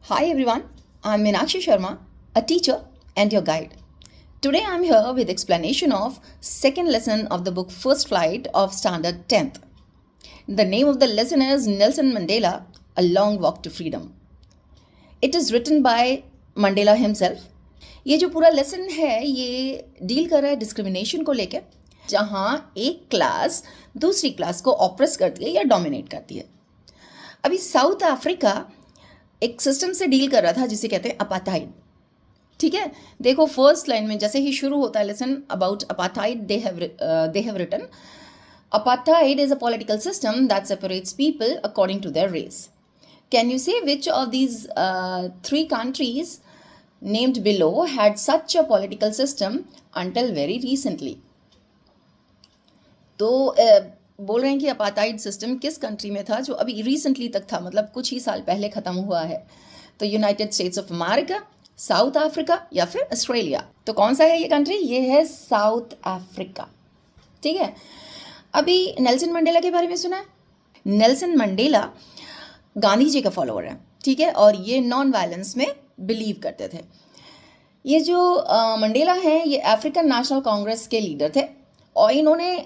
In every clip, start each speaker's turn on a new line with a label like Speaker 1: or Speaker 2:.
Speaker 1: Hi everyone, I'm Meenakshi Sharma, a teacher and your guide. Today I'm here with explanation of second lesson of the book First Flight of Standard 10th. The name of the lesson is Nelson Mandela, A Long Walk to Freedom. It is written by Mandela himself. ये जो पूरा lesson है ये deal कर रहा है discrimination को लेकर, जहाँ एक क्लास दूसरी क्लास को ऑप्रेस करती है या डोमिनेट करती है. अभी साउथ अफ्रीका एक सिस्टम से डील कर रहा था जिसे कहते हैं अपार्थाइड. ठीक है, देखो फर्स्ट लाइन में जैसे ही शुरू होता है lesson about apartheid, they have written apartheid is a political system that separates people according to their race. Can you say which of these three countries named below had such a political system until very recently. तो बोल रहे हैं कि apartheid system किस country में था जो अभी रिसेंटली तक था, मतलब कुछ ही साल पहले ख़त्म हुआ है. तो United states of America, south Africa या फिर ऑस्ट्रेलिया. तो कौन सा है ये कंट्री? ये है साउथ अफ्रीका. ठीक है, अभी नेल्सन मंडेला के बारे में सुना है. नेल्सन मंडेला गांधी जी का फॉलोअर है. ठीक है, और ये नॉन वायलेंस में बिलीव करते थे. ये जो मंडेला हैं ये अफ्रीकन नेशनल कांग्रेस के लीडर थे और इन्होंने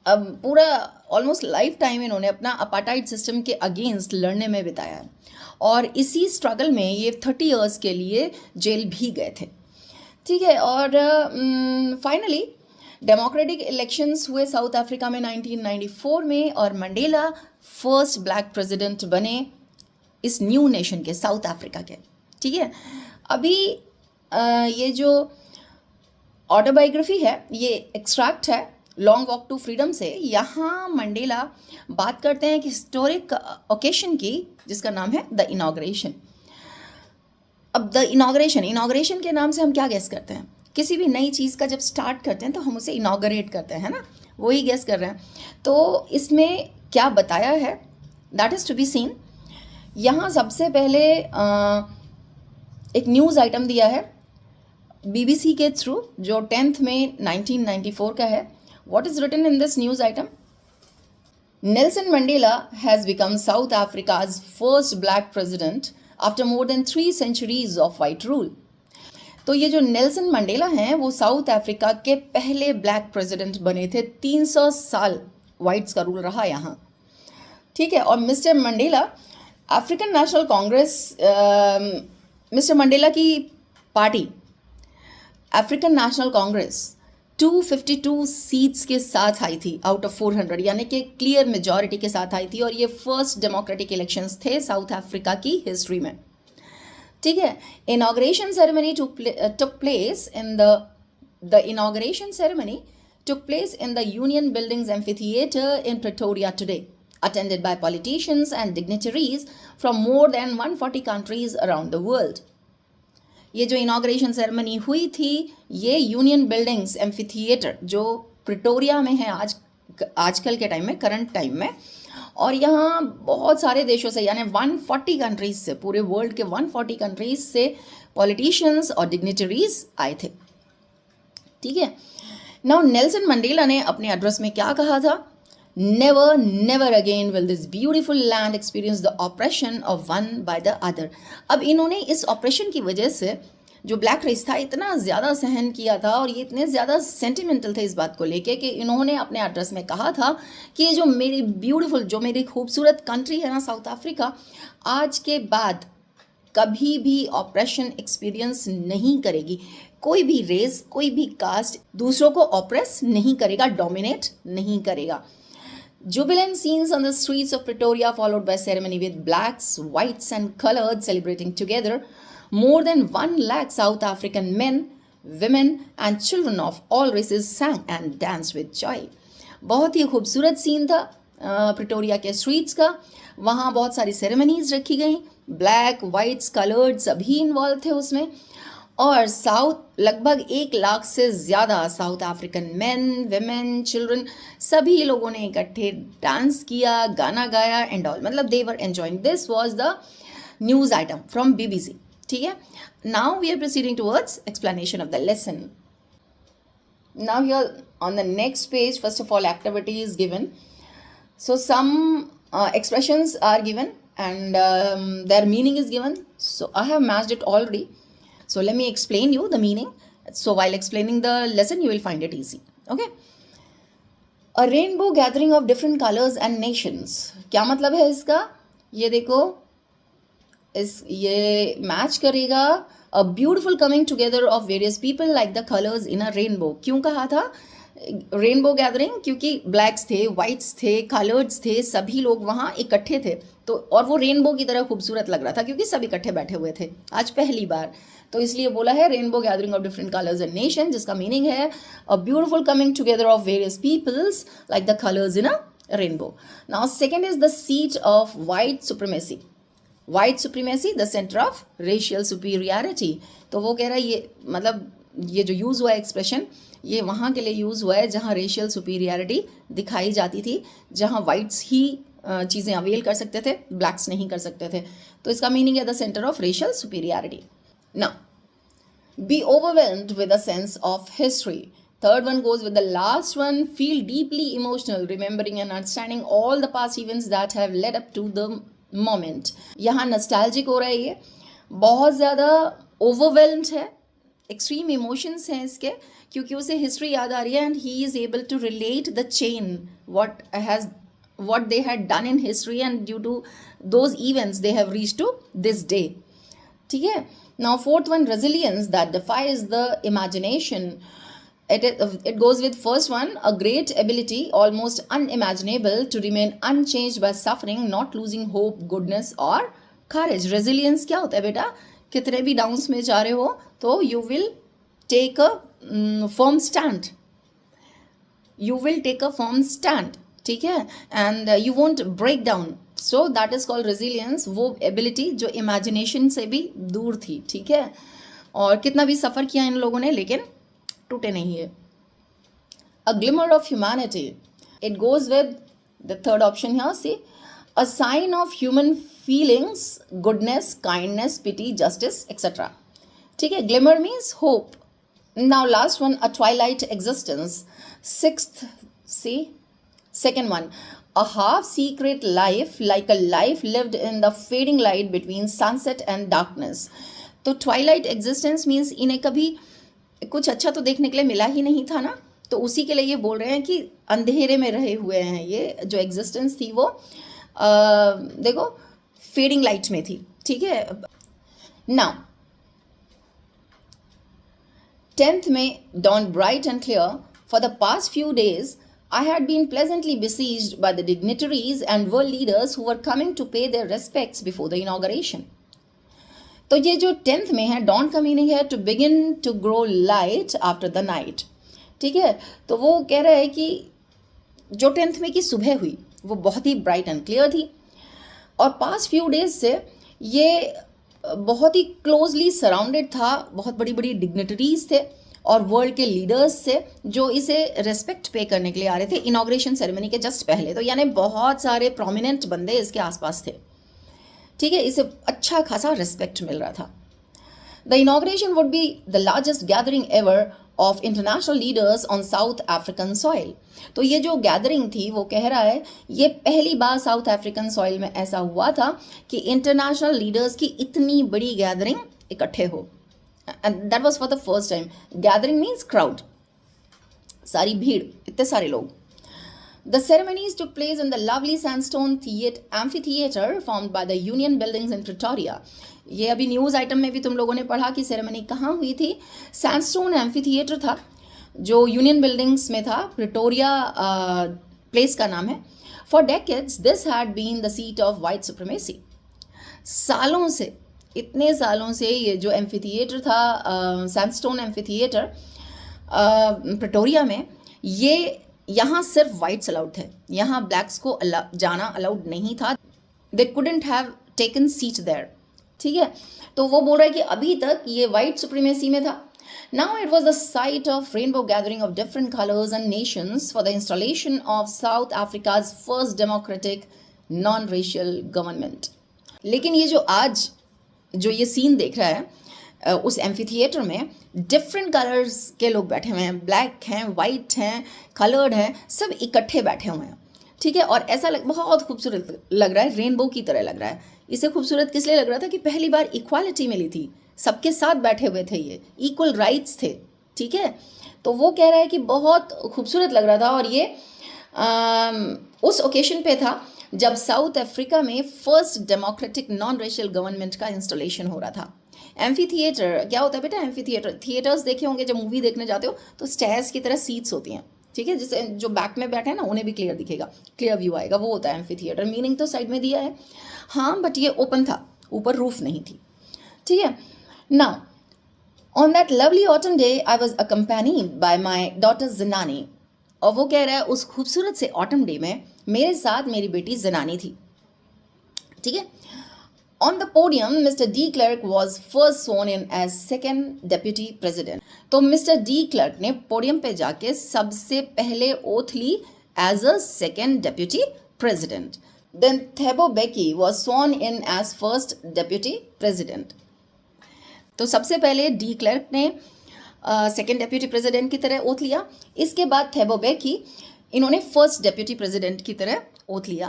Speaker 1: पूरा ऑलमोस्ट लाइफ टाइम इन्होंने अपना अपार्थाइड सिस्टम के अगेंस्ट लड़ने में बिताया है और इसी स्ट्रगल में ये 30 इयर्स के लिए जेल भी गए थे. ठीक है, और फाइनली डेमोक्रेटिक इलेक्शंस हुए साउथ अफ्रीका में 1994 में और मंडेला फर्स्ट ब्लैक प्रेसिडेंट बने इस न्यू नेशन के, साउथ अफ्रीका के. ठीक है, अभी ये जो ऑटोबायोग्राफी है ये एक्सट्रैक्ट है लॉन्ग वॉक टू फ्रीडम से. यहाँ मंडेला बात करते हैं कि हिस्टोरिक ओकेशन की जिसका नाम है द इनॉग्रेशन. अब द इनॉग्रेशन के नाम से हम क्या गेस करते हैं? किसी भी नई चीज़ का जब स्टार्ट करते हैं तो हम उसे इनॉग्रेट करते हैं ना, वही गेस कर रहे हैं. तो इसमें क्या बताया है that is to be seen. यहाँ सबसे पहले एक न्यूज़ आइटम दिया है बीबीसी के थ्रू जो 10th में 1994 का है. What is written in this news item? Nelson Mandela has become South Africa's first black president after more than 3 centuries of white rule. तो ये जो नेल्सन मंडेला हैं वो साउथ अफ्रीका के पहले ब्लैक प्रेसिडेंट बने थे. 300 साल वाइट्स का रूल रहा यहाँ. ठीक है, और Mister Mandela African National Congress, Mister Mandela की party African National Congress 252 seats के साथ आई थी आउट ऑफ 400, यानी कि क्लियर मेजॉरिटी के साथ आई थी और ये फर्स्ट डेमोक्रेटिक इलेक्शंस थे साउथ अफ्रीका की हिस्ट्री में. ठीक है, inauguration ceremony took place in the Union Buildings Amphitheatre in Pretoria today, attended by politicians and dignitaries from more than 140 countries around the world. ये जो इनॉग्रेशन सेरेमनी हुई थी ये यूनियन बिल्डिंग्स एम्फीथिएटर जो प्रिटोरिया में है आजकल के टाइम में, करंट टाइम में, और यहाँ बहुत सारे देशों से यानी 140 कंट्रीज से, पूरे वर्ल्ड के 140 कंट्रीज से पॉलिटिशियंस और डिग्निटरीज आए थे. ठीक है, नाउ नेल्सन मंडेला ने अपने एड्रेस में क्या कहा था? never again will this beautiful land experience the oppression of one by the other. अब इन्होंने इस ऑपरेशन की वजह से जो ब्लैक रेस था इतना ज़्यादा सहन किया था और ये इतने ज़्यादा सेंटिमेंटल थे इस बात को लेके कि इन्होंने अपने एड्रेस में कहा था कि जो मेरी ब्यूटीफुल, जो मेरी खूबसूरत कंट्री है ना साउथ अफ्रीका, आज के बाद कभी भी ऑपरेशन एक्सपीरियंस नहीं करेगी. कोई भी रेस, कोई भी कास्ट दूसरों को ऑपरेस नहीं करेगा, डोमिनेट नहीं करेगा. Jubilant scenes on the streets of Pretoria followed by ceremony with blacks, whites and colored celebrating together. More than 1 lakh South African men, women and children of all races sang and danced with joy. बहुत ही खूबसूरत scene था Pretoria के streets का. वहाँ बहुत सारी ceremonies रखी गई, ब्लैक, वाइट्स, कलर्ड सभी इन्वॉल्व थे उसमें. और साउथ लगभग 1 लाख से ज़्यादा south African man, women, children सभी लोगों ने इकट्ठे डांस किया, गाना गाया एंड ऑल, मतलब they were enjoying. This was the news item from BBC. ठीक है, now we are proceeding towards explanation of the lesson. Now here on the next page, first of all activity is given. So some expressions are given and their meaning is given. So I have matched it already. So let me explain you the meaning. So while explaining the lesson, you will find it easy. Okay. A rainbow gathering of different colors and nations. क्या मतलब है इसका? ये देखो, ये match करेगा अ beautiful coming together of various people like the colours in a rainbow. क्यों कहा था रेनबो गैदरिंग? क्योंकि ब्लैक्स थे, वाइट्स थे, कलर्ड्स थे, सभी लोग वहाँ इकट्ठे थे. तो और वो रेनबो की तरह खूबसूरत लग रहा था क्योंकि सब इकट्ठे बैठे हुए थे आज पहली बार. तो इसलिए बोला है rainbow gathering of different colours and nation, जिसका मीनिंग है a beautiful coming together of various peoples like the colours in a rainbow. Now second is the seat of white supremacy. White supremacy the centre of racial superiority. तो वो कह रहा है ये मतलब ये जो यूज़ हुआ है एक्सप्रेशन, ये वहाँ के लिए यूज़ हुआ है जहाँ रेशियल सुपीरियरिटी दिखाई जाती थी, जहाँ वाइट्स ही चीज़ें अवेल कर सकते थे, ब्लैक्स नहीं कर सकते थे. तो इसका मीनिंग है the centre of racial superiority. Now be overwhelmed with a sense of history. Third one goes with the last one. Feel deeply emotional, remembering and understanding all the past events that have led up to the moment. यहाँ नस्टैल्जिक हो रहा है, ये बहुत ज़्यादा overwhelmed है, extreme emotions हैं इसके, क्योंकि उसे हिस्ट्री याद आ रही है and he is able to relate the chain what they had done in history and due to those events they have reached to this day. ठीक है. Now fourth one, resilience that defies the imagination. It goes with first one, a great ability almost unimaginable to remain unchanged by suffering, not losing hope, goodness or courage. Resilience क्या होता है बेटा? कितने भी downs में जा रहे हो तो you will take a firm stand. You will take a firm stand. ठीक है. And you won't break down. So that is called resilience. वो ability जो imagination से भी दूर थी. ठीक है. और कितना भी सफ़र किया इन लोगों ने लेकिन टूटे नहीं है. A glimmer of humanity. It goes with the third option here. See, a sign of human feelings, goodness, kindness, pity, justice, etc. ठीक है. Glimmer means hope. Now last one, a twilight existence. Sixth, see, second one, a half secret life, like a life lived in the fading light between sunset and darkness. तो twilight existence means इन्हें कभी कुछ अच्छा तो देखने के लिए मिला ही नहीं था ना, तो उसी के लिए ये बोल रहे हैं कि अंधेरे में रहे हुए हैं. ये जो एग्जिस्टेंस थी वो देखो फेडिंग लाइट में थी. ठीक है. नाउ 10th में dawned bright and clear. For the past few days I had been pleasantly besieged by the dignitaries and world leaders who were coming to pay their respects before the inauguration. तो ये जो 10th में है, dawn का meaning है to begin to grow light after the night. ठीक है. तो वो कह रहा है कि जो 10th में की सुबह हुई वो बहुत ही ब्राइट एंड क्लियर थी और पास्ट फ्यू डेज से ये बहुत ही क्लोजली सराउंडेड था, बहुत बड़ी बड़ी डिग्निटरीज थे और वर्ल्ड के लीडर्स से जो इसे रेस्पेक्ट पे करने के लिए आ रहे थे इनॉग्रेशन सेरेमनी के जस्ट पहले. तो यानी बहुत सारे प्रोमिनेंट बंदे इसके आसपास थे. ठीक है. इसे अच्छा खासा रिस्पेक्ट मिल रहा था. The inauguration would be the largest gathering ever of international leaders on south African soil. तो ये जो गैदरिंग थी वो कह रहा है ये पहली बार साउथ अफ्रीकन सॉइल में ऐसा हुआ था कि इंटरनेशनल लीडर्स की इतनी बड़ी गैदरिंग इकट्ठे हो. And that was for the first time. Gathering means crowd, सारी भीड़, इतने सारे लोग. The ceremonies took place in the lovely sandstone amphitheater formed by the Union Buildings in Pretoria. ये अभी न्यूज़ आइटम में भी तुम लोगों ने पढ़ा कि सेरेमनी कहाँ हुई थी. सैंडस्टोन एम्फीथिएटर था जो यूनियन बिल्डिंग्स में था. प्रिटोरिया प्लेस का नाम है. For decades this had been the seat of white supremacy. सालों से, इतने सालों से ये जो एम्फीथिएटर था सैंडस्टोन एम्फीथिएटर प्रिटोरिया में, ये यहाँ सिर्फ वाइट्स अलाउड थे. यहाँ ब्लैक्स को जाना अलाउड नहीं था. They couldn't have taken seat there. ठीक है. तो वो बोल रहा है कि अभी तक ये वाइट सुप्रीमेसी में था. Now it was the site of rainbow gathering of different colours and Nations for the installation of south Africa's first democratic non racial government. लेकिन ये जो आज जो ये सीन देख रहा है उस एम्फीथिएटर में डिफरेंट कलर्स के लोग बैठे हुए हैं. ब्लैक हैं, वाइट हैं, कलर्ड हैं, सब इकट्ठे बैठे हुए हैं. ठीक है, और ऐसा बहुत खूबसूरत लग रहा है, रेनबो की तरह लग रहा है। इसे खूबसूरत किस लिए लग रहा था कि पहली बार इक्वालिटी मिली थी, सबके साथ बैठे हुए थे, ये इक्वल राइट्स थे। ठीक है, तो वो कह रहा है कि बहुत खूबसूरत लग रहा था, और ये उस ओकेशन पे था जब साउथ अफ्रीका में first democratic non racial government का इंस्टॉलेशन हो रहा था। एम्फी थिएटर क्या होता है बेटा? एम्फी थिएटर, थिएटर्स देखे होंगे जब मूवी देखने जाते हो तो स्टेयर्स की तरह सीट्स होती हैं, ठीक है, जिसे जो बैक में बैठे हैं ना उन्हें भी क्लियर दिखेगा, क्लियर व्यू आएगा, वो होता है एम्फी थिएटर। मीनिंग तो साइड में दिया है, हाँ, बट ये ओपन था, ऊपर रूफ नहीं थी। ठीक है, now on that lovely autumn day I was accompanied by my daughter Zenani. और वो कह रहा है उस खूबसूरत से ऑटम डे में मेरे साथ मेरी बेटी जिनानी थी। ठीक है, on the podium Mr. D. Clerk was first sworn in as second deputy president. तो मिस्टर डी क्लर्क ने पोडियम पे जाके सबसे पहले ओथ ली as a second deputy president. Then Thabo Mbeki was sworn in as first deputy president. तो सबसे पहले डी क्लर्क ने सेकेंड डेप्यूटी प्रेसिडेंट की तरह ओथ लिया, इसके बाद थेबो बेकी इन्होंने फर्स्ट डेप्यूटी प्रेसिडेंट की तरह ओथ लिया,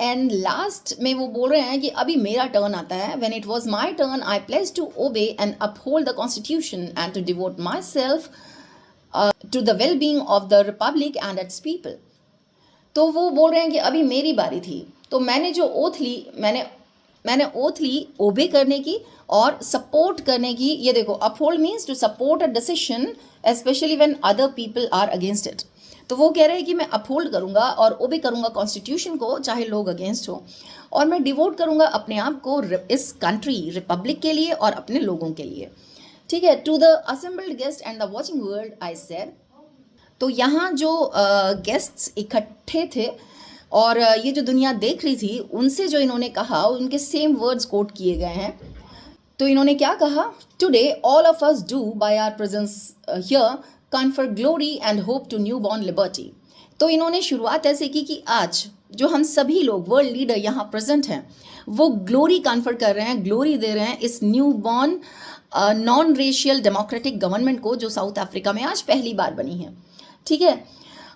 Speaker 1: एंड लास्ट में वो बोल रहे हैं कि अभी मेरा टर्न आता है। When it was my turn I pledge to obey and uphold the constitution and to devote myself to the well being of the republic and its people. तो वो बोल रहे हैं कि अभी मेरी बारी थी, तो मैंने जो ओथ ली, मैंने ओथ ली ओबे करने की और सपोर्ट करने की। ये देखो, uphold means to support a decision specially when other people are against it. तो वो कह रहे हैं कि मैं अपहोल्ड करूंगा और ओबे करूंगा कॉन्स्टिट्यूशन को, चाहे लोग अगेंस्ट हो, और मैं डिवोट करूंगा अपने आप को इस कंट्री रिपब्लिक के लिए और अपने लोगों के लिए। ठीक है, to the assembled guest and the watching world I said. तो यहाँ जो गेस्ट्स इकट्ठे थे और ये जो दुनिया देख रही थी, उनसे जो इन्होंने कहा, उनके सेम वर्ड्स कोट किए गए हैं। तो इन्होंने क्या कहा? Today all of us do by our presence here confer glory and hope to new born liberty. तो इन्होंने शुरुआत ऐसे की कि आज जो हम सभी लोग वर्ल्ड लीडर यहाँ प्रेजेंट हैं, वो ग्लोरी कन्फर कर रहे हैं, ग्लोरी दे रहे हैं इस new born non racial democratic government को, जो साउथ अफ्रीका में आज पहली बार बनी है। ठीक है,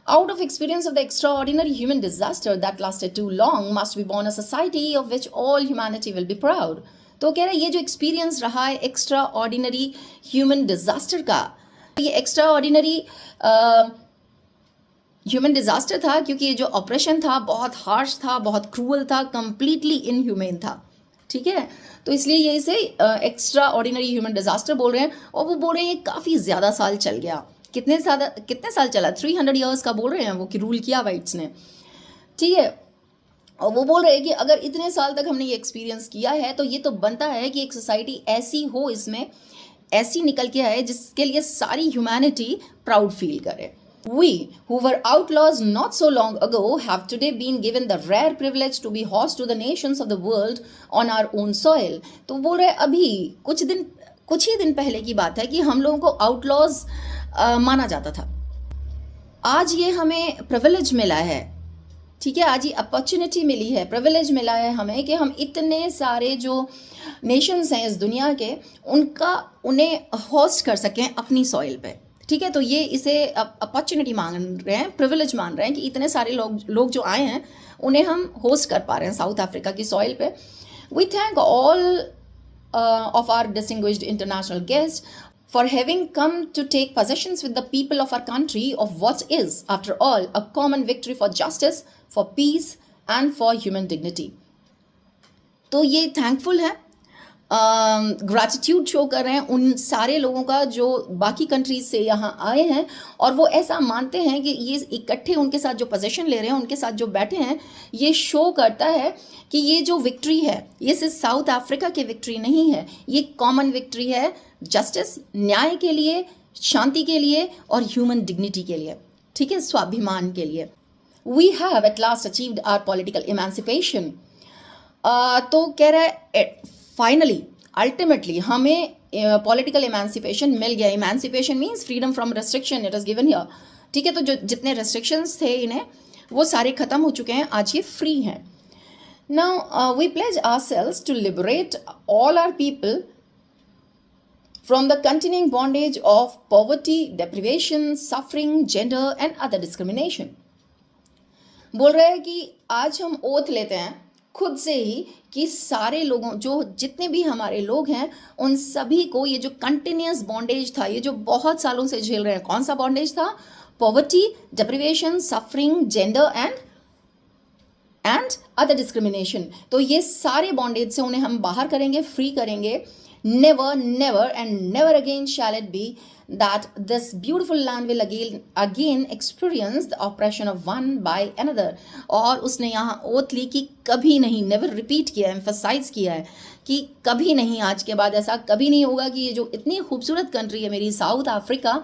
Speaker 1: out of experience of the extraordinary human disaster that lasted too long must be born a society of which all humanity will be proud. तो कह रहे हैं ये जो एक्सपीरियंस रहा है एक्स्ट्रा ऑर्डिनरी ह्यूमन डिजास्टर का, ये एक्स्ट्रा ऑर्डिनरी ह्यूमन डिजास्टर था क्योंकि ये जो ऑपरेशन था बहुत हार्श था, बहुत क्रूअल था, कंप्लीटली इनह्यूमेन था। ठीक है, तो इसलिए ये इसे एक्स्ट्रा ऑर्डिनरी ह्यूमन डिजास्टर बोल रहे हैं। और वो बोल रहे हैं ये काफ़ी ज़्यादा साल चल गया। कितने साल चला? 300 ईयर्स का बोल रहे हैं वो, कि रूल किया वाइट्स ने। ठीक है, और वो बोल रहे हैं कि अगर इतने साल तक हमने ये एक्सपीरियंस किया है तो ये तो बनता है कि एक सोसाइटी ऐसी हो, इसमें ऐसी निकल के आए जिसके लिए सारी ह्यूमैनिटी प्राउड फील करे। We who were outlaws not so long ago have today been given the rare privilege to be host to the nations of the world on our own soil. तो बोल रहे अभी कुछ ही दिन पहले की बात है कि हम लोगों को आउटलॉज माना जाता था, आज ये हमें प्रिविलेज मिला है। ठीक है, आज ये अपॉर्चुनिटी मिली है, प्रिविलेज मिला है हमें कि हम इतने सारे जो नेशंस हैं इस दुनिया के, उन्हें होस्ट कर सकें अपनी सॉइल पे। ठीक है, तो ये इसे अपॉर्चुनिटी मान रहे हैं, प्रिविलेज मान रहे हैं कि इतने सारे लोग जो आए हैं उन्हें हम होस्ट कर पा रहे हैं साउथ अफ्रीका की सॉइल पे। We thank all of our distinguished international guest for having come to take possessions with the people of our country of what is, after all, a common victory for justice, for peace and for human dignity. तो ये thankful है, gratitude show कर रहे हैं उन सारे लोगों का जो बाकी कंट्रीज से यहाँ आए हैं, और वो ऐसा मानते हैं कि ये इकट्ठे उनके साथ जो पोजीशन ले रहे हैं, उनके साथ जो बैठे हैं, ये शो करता है कि ये जो विक्ट्री है ये सिर्फ साउथ अफ्रीका की विक्ट्री नहीं है, ये कॉमन विक्ट्री है जस्टिस, न्याय के लिए, शांति के लिए और ह्यूमन डिग्निटी के लिए। ठीक है, स्वाभिमान के लिए। We have at last achieved our political emancipation. तो कह रहा है फाइनली, अल्टीमेटली हमें पॉलिटिकल इमेंसिपेशन मिल गया। Emancipation means freedom from restriction, it is given here. ठीक है, तो जो जितने रेस्ट्रिक्शंस थे इन्हें, वो सारे खत्म हो चुके हैं, आज ये फ्री हैं। Now we pledge ourselves to liberate all our people from the continuing bondage of poverty, deprivation, suffering, gender and other discrimination. बोल रहे हैं कि आज हम ओथ लेते हैं खुद से ही कि सारे लोगों जो जितने भी हमारे लोग हैं उन सभी को ये जो कंटिन्यूस बॉन्डेज था, ये जो बहुत सालों से झेल रहे हैं, कौन सा बॉन्डेज था? Poverty, deprivation, suffering, gender and other discrimination. तो ये सारे बॉन्डेज से उन्हें हम बाहर करेंगे, फ्री करेंगे। Never never and never again shall it be that this beautiful land will again experience the oppression of one by another। और उसने यहाँ ओथ ली कि कभी नहीं, नेवर रिपीट किया, एम्फसाइज किया है कि कभी नहीं, आज के बाद ऐसा कभी नहीं होगा कि ये जो इतनी खूबसूरत कंट्री है मेरी साउथ अफ्रीका,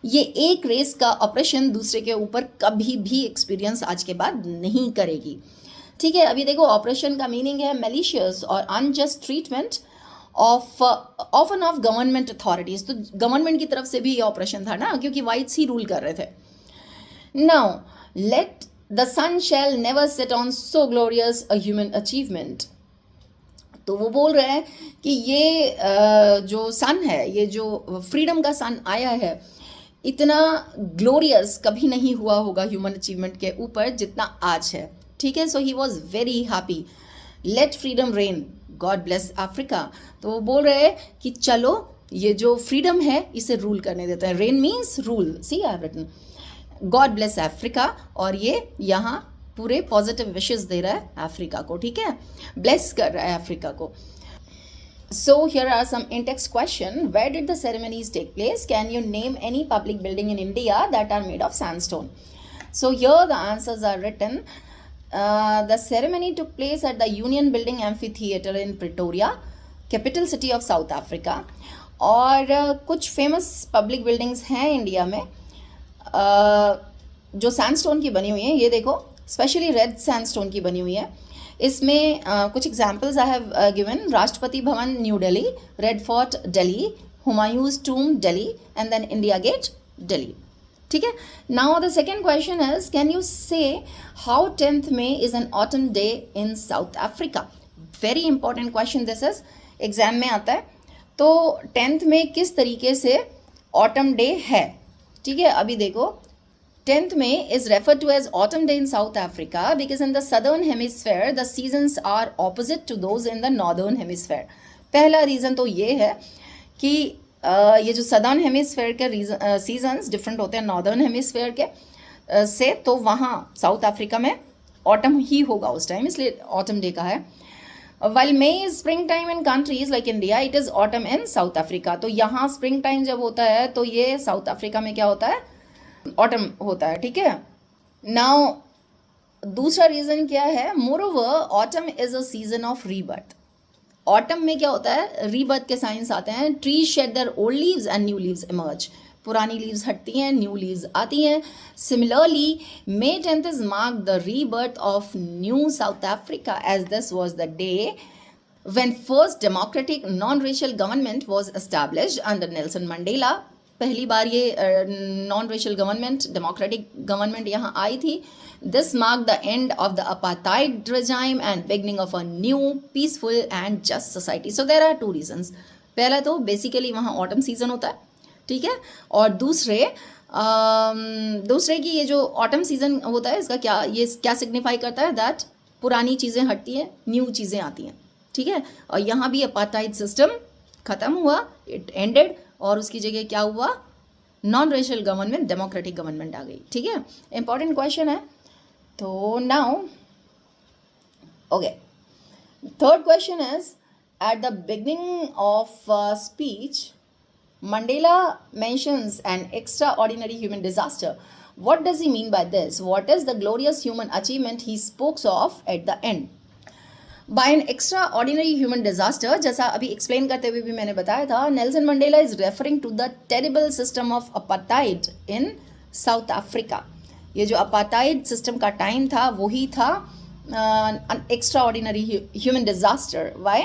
Speaker 1: ये एक रेस का ऑपरेशन दूसरे के ऊपर कभी भी एक्सपीरियंस आज के बाद नहीं करेगी। ठीक है, अभी देखो ऑपरेशन का मीनिंग है मैलिशियस और unjust treatment often of government authorities. तो गवर्नमेंट की तरफ से भी ये ऑपरेशन था ना, क्योंकि वाइट्स ही रूल कर रहे थे। Now let the sun shall never set on so glorious a human achievement. तो वो बोल रहे हैं कि ये जो सन है, ये जो फ्रीडम का सन आया है, इतना ग्लोरियस कभी नहीं हुआ होगा ह्यूमन अचीवमेंट के ऊपर जितना आज है। ठीक है, so he was very happy. Let freedom reign, God bless Africa. तो वो बोल रहे हैं कि चलो ये जो फ्रीडम है इसे रूल करने देते हैं। Reign means rule, see I have written God bless Africa, और ये यहाँ पूरे पॉजिटिव विशेस दे रहा है अफ्रीका को। ठीक है, ब्लेस कर रहा है अफ्रीका को। So here are some in-text question. Where did the ceremonies take place? Can you name any public building in India that are made of sandstone? So here the answers are written. The ceremony took place at the Union Building Amphitheatre in Pretoria, capital city of South Africa. और कुछ famous public buildings हैं India में जो sandstone की बनी हुई हैं। ये देखो, स्पेशली रेड सैंडस्टोन की बनी हुई है। इसमें कुछ examples I have given. Rashtrapati Bhavan new Delhi, red fort Delhi, Humayun's tomb Delhi and then India gate Delhi. ठीक है, now the second question is can you say how 10th May is an autumn day in South Africa. Very important question this is, exam में आता है। तो 10th May किस तरीके से autumn day है। ठीक है, अभी देखो 10th May is referred to as autumn day in South Africa because in the southern hemisphere the seasons are opposite to those in the northern hemisphere। पहला रीज़न तो ये है कि ये जो सदर्न हेमिस्फेयर के सीजन्स डिफरेंट होते हैं नॉर्दर्न हेमिस्फेयर के से, तो वहाँ साउथ अफ्रीका में ऑटम ही होगा उस टाइम, इसलिए ऑटम डे का है। While May is spring time in countries like India, it is autumn in South Africa। तो यहाँ स्प्रिंग टाइम जब होता है तो ये साउथ अफ्रीका में क्या होता है, ऑटम होता है। ठीक है, नाउ दूसरा रीजन क्या है, moreover autumn is a season of rebirth. Autumn में क्या होता है, रीबर्थ के साइंस आते हैं। Trees shed their old leaves and new leaves emerge. पुरानी लीव्स हटती हैं, न्यू लीव्स आती हैं। Similarly May 10th is mark the rebirth of new South Africa as this was the day when first democratic non-racial government was established under Nelson Mandela। पहली बार ये non racial government, democratic government यहाँ आई थी। This mark the end of the apartheid regime and beginning of a new peaceful and just society. So there are two reasons. पहला तो basically वहाँ autumn season होता है, ठीक है, और दूसरे की ये जो ऑटम सीजन होता है इसका क्या सिग्निफाई करता है, दैट पुरानी चीज़ें हटती हैं, न्यू चीज़ें आती हैं। ठीक है, और यहाँ भी अपार्थाइड सिस्टम खत्म हुआ, इट एंडेड, और उसकी जगह क्या हुआ, non racial government, democratic government आ गई। ठीक है, इंपॉर्टेंट क्वेश्चन है। तो now okay, third question is at the beginning of speech Mandela mentions an extraordinary human disaster. What does he mean by this? What is the glorious human achievement he speaks of at the end? By an extraordinary human disaster, जैसा अभी explain करते हुए भी मैंने बताया था, Nelson Mandela is referring to the terrible system of apartheid in South Africa. ये जो अपार्थाइड सिस्टम का टाइम था वही था extraordinary human disaster. Why?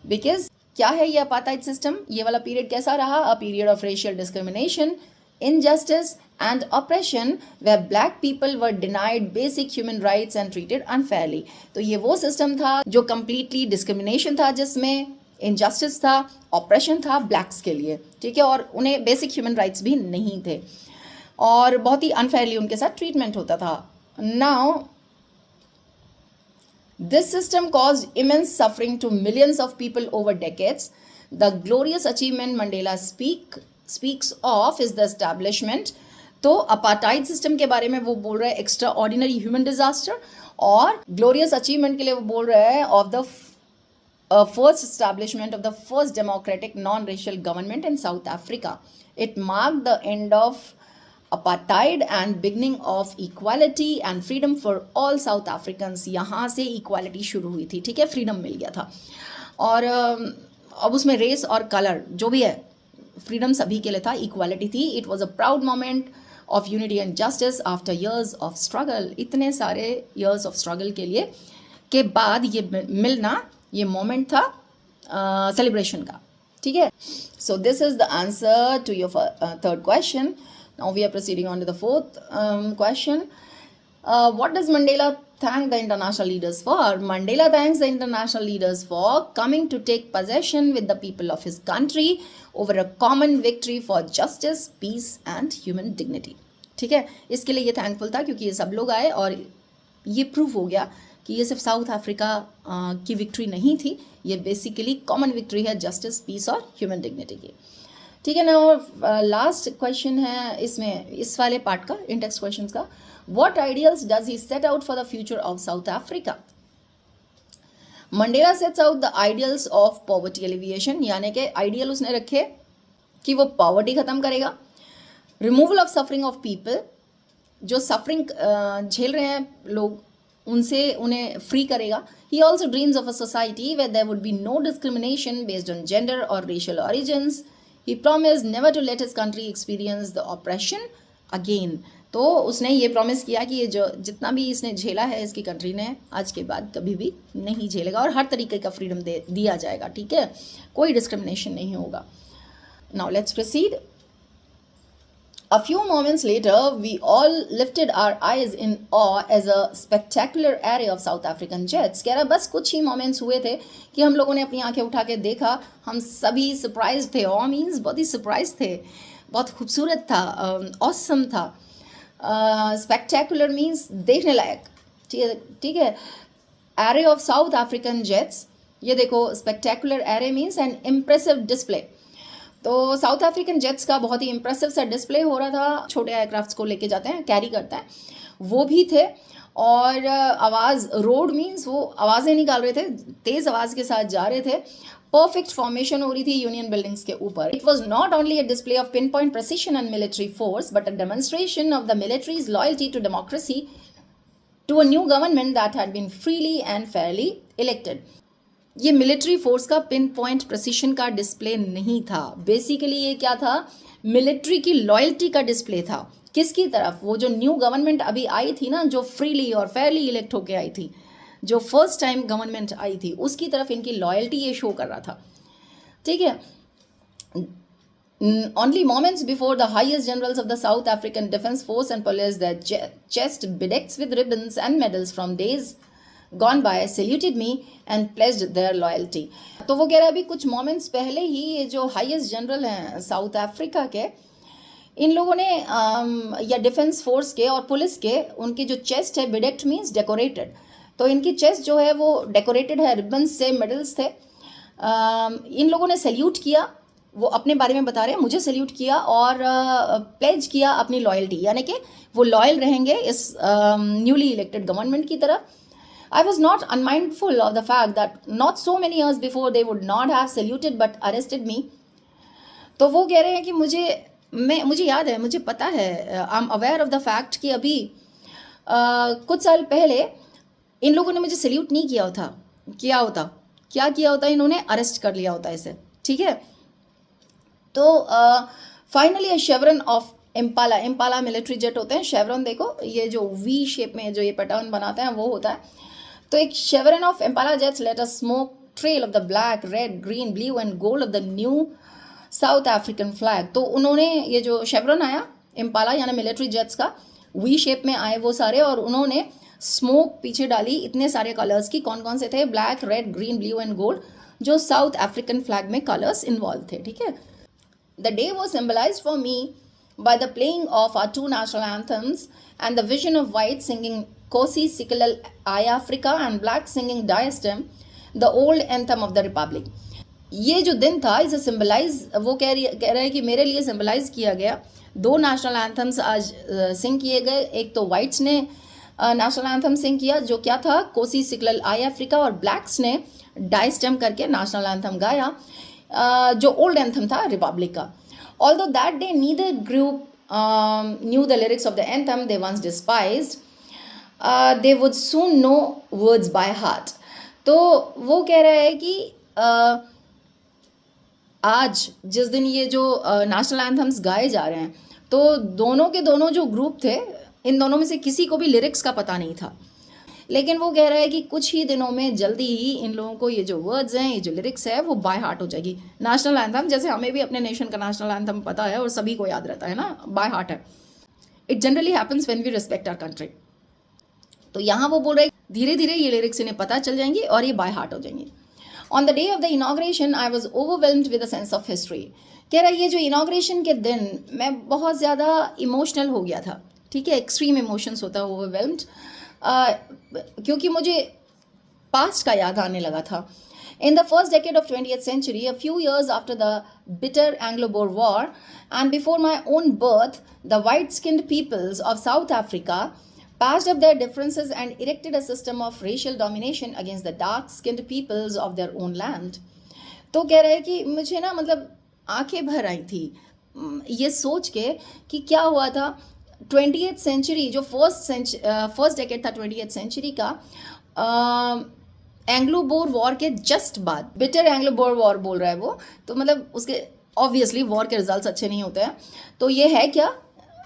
Speaker 1: Because क्या है ये अपार्थाइड सिस्टम, ये वाला पीरियड कैसा रहा, a period of racial discrimination, injustice and oppression where black people were denied basic human rights and treated unfairly। तो ये वो सिस्टम था जो completely discrimination था, जिसमें injustice था, oppression था blacks के लिए। ठीक है, और उन्हें basic human rights भी नहीं थे और बहुत ही unfairly उनके साथ treatment होता था। Now This system caused immense suffering to millions of people over decades. The glorious achievement Mandela speaks of is the establishment. तो अपार्टाइड सिस्टम के बारे में वो बोल रहा है एक्स्ट्रा ऑर्डिनरी ह्यूमन डिजास्टर, और ग्लोरियस अचीवमेंट के लिए वो बोल रहा है of the first establishment of the first democratic non-racial government in South Africa. It marked the end of apartheid and beginning of equality and freedom for all South Africans. यहाँ से equality शुरू हुई थी, ठीक है, freedom मिल गया था. और अब उसमें रेस और कलर जो भी है, फ्रीडम सभी के लिए था, इक्वालिटी थी. It was a proud moment of unity and justice after years of struggle. इतने सारे ईयर्स ऑफ स्ट्रगल के लिए के बाद ये मिलना, ये मोमेंट था सेलिब्रेशन का, ठीक है. So this is the answer to your third question. Now we are proceeding on to the fourth question. What does Mandela thank the international leaders for? Mandela thanks the international leaders for coming to take possession with the people of his country over a common victory for justice, peace and human dignity. ठीक है, इसके लिए ये thankful था क्योंकि ये सब लोग आए और ये प्रूफ हो गया कि ये सिर्फ साउथ अफ्रीका की विक्ट्री नहीं थी, ये बेसिकली कॉमन विक्ट्री है जस्टिस, पीस और ह्यूमन डिग्निटी की. ठीक है ना. और लास्ट क्वेश्चन है इसमें, इस वाले पार्ट का, इन टेक्स्ट क्वेश्चन का. What ideals does he set out for the future of South Africa? Mandela sets out the ideals of poverty alleviation, यानी कि आइडियल उसने रखे कि वो पॉवर्टी खत्म करेगा, removal of suffering of people, जो सफरिंग झेल रहे हैं लोग उनसे उन्हें फ्री करेगा. He also dreams of a society where there would be no discrimination based on gender or racial origins. He promised never to let his country experience the oppression again. तो उसने ये प्रॉमिस किया कि ये जो जितना भी इसने झेला है इसकी कंट्री ने आज के बाद कभी भी नहीं झेलेगा और हर तरीके का फ्रीडम दिया जाएगा, ठीक है, कोई डिस्क्रिमिनेशन नहीं होगा. Now let's proceed. A few moments later, we all lifted our eyes in awe as a spectacular array of South African jets. कह रहा बस कुछ ही मोमेंट्स हुए थे कि हम लोगों ने अपनी आंखें उठा के देखा, हम सभी सरप्राइज थे. ऑ मीन्स बहुत ही सरप्राइज थे, बहुत खूबसूरत था, ऑसम था. स्पेक्टेकुलर मीन्स देखने लायक, ठीक है. Array of south African jets, ये देखो, spectacular array means N impressive display. तो साउथ अफ्रीकन जेट्स का बहुत ही इम्प्रेसिव सा डिस्प्ले हो रहा था. छोटे एयरक्राफ्ट्स को लेके जाते हैं, कैरी करते हैं, वो भी थे. और आवाज़, रोड मीन्स वो आवाज़ें निकाल रहे थे, तेज़ आवाज़ के साथ जा रहे थे. परफेक्ट फॉर्मेशन हो रही थी यूनियन बिल्डिंग्स के ऊपर. It was not only a display of pin point precision and military force but a demonstration of the military's loyalty to democracy, to a new government that had been freely and fairly elected. ये military force का pin point precision का display नहीं था. Basically ये क्या था, military की loyalty का डिस्प्ले था. किसकी तरफ? वो जो न्यू गवर्नमेंट अभी आई थी ना, जो फ्रीली और फेयरली इलेक्ट होके आई थी, जो फर्स्ट टाइम गवर्नमेंट आई थी, उसकी तरफ इनकी लॉयल्टी ये शो कर रहा था, ठीक है. Only moments before the highest generals of the South African Defence Force and police their chest bedecked with ribbons and medals from days gone by saluted me and pledged their loyalty. तो वो कह रहा है अभी कुछ moments पहले ही ये जो हाईएस्ट जनरल हैं साउथ अफ्रीका के, इन लोगों ने या डिफेंस फोर्स के और पुलिस के, उनकी जो चेस्ट है, बिडेक्ट मीन्स डेकोरेटेड, तो इनकी चेस्ट जो है वो डेकोरेटेड है, रिबन्स से, मेडल्स थे. इन लोगों ने सैल्यूट किया, वो अपने बारे में बता रहे हैं, मुझे सैल्यूट किया और प्लेज किया अपनी लॉयल्टी, यानी कि वो लॉयल रहेंगे इस न्यूली इलेक्टेड गवर्नमेंट की तरफ. I was not unmindful of the fact that not so many years before they would not have saluted but arrested me. तो वो कह रहे हैं कि मुझे याद है, मुझे पता है, I am aware of the fact कि अभी कुछ साल पहले इन लोगों ने मुझे सैल्यूट नहीं किया होता, क्या किया होता, इन्होंने अरेस्ट कर लिया होता इसे, ठीक है. तो finally a शेवरन of Impala military jet होते हैं. शेवरन देखो, ये जो वी शेप में जो ये पैटर्न बनाते हैं वो होता है. तो एक chevron of impala jets let a smoke trail of the black, red, green, blue and gold of the new South African flag. तो उन्होंने ये जो शेवरन आया इम्पाला यानी मिलिट्री जेट्स का, वी शेप में आए वो सारे, और उन्होंने स्मोक पीछे डाली इतने सारे कलर्स की. कौन कौन से थे? Black, red, green, blue and gold, जो साउथ अफ्रीकन फ्लैग में कलर्स इन्वॉल्व थे, ठीक है. The day was symbolised for me by the playing of our two national anthems and the vision of white singing Kosi Sikalal Aya Africa and blacks singing Diastem, the old anthem of the Republic. ये जो दिन था इसे symbolize, वो कह रहा है कि मेरे लिए सिंबलाइज किया गया। दो नेशनल एंथम्स आज सिंग किए गए। एक तो वाइट्स ने नेशनल एंथम सिंग किया जो क्या था, कोसी सिकलल आई अफ्रीका, और ब्लैक्स ने डाइस्टेम करके नेशनल एंथम गाया जो ओल्ड एंथम था रिपब्लिक का। Although that day neither group knew the lyrics of the anthem they once despised, they would soon know words by heart. तो वो कह रहा है कि आज जिस दिन ये जो नेशनल एंथम्स गाए जा रहे हैं, तो दोनों के दोनों जो ग्रुप थे, इन दोनों में से किसी को भी लिरिक्स का पता नहीं था, लेकिन वो कह रहा है कि कुछ ही दिनों में जल्दी ही इन लोगों को ये जो वर्ड्स हैं, ये जो लिरिक्स है, वो बाय हार्ट हो जाएगी। नेशनल एंथम जैसे हमें भी अपने नेशन का नेशनल एंथम पता है और सभी को याद रहता है ना, बाय हार्ट है। It generally happens when we respect our country. तो यहाँ वो बोल रहे धीरे धीरे ये लिरिक्स इन्हें पता चल जाएंगी और ये बाय हार्ट हो जाएंगी। On the day of the inauguration I was overwhelmed with a sense of history. कह रहा है ये जो इनॉग्रेशन के दिन मैं बहुत ज़्यादा इमोशनल हो गया था। ठीक है, एक्सट्रीम इमोशंस होता है ओवरवेल्म्ड, क्योंकि मुझे पास्ट का याद आने लगा था। In the first decade of 20th century, a few years after the bitter Anglo-Boer War and before my own birth, the white-skinned peoples of South Africa patched up their differences and erected a system of racial domination against the dark-skinned peoples of their own land. तो कह रहे हैं कि मुझे ना मतलब आंखें भर आई थी ये सोच के कि क्या हुआ था 20th सेंचुरी, जो फर्स्ट डेकेड था 20th सेंचुरी का, एंग्लो बोर वॉर के जस्ट बाद, बिटर एंग्लो बोर वॉर बोल रहा है वो, तो मतलब उसके ऑब्वियसली वॉर के रिजल्ट्स अच्छे नहीं होते हैं। तो ये है क्या,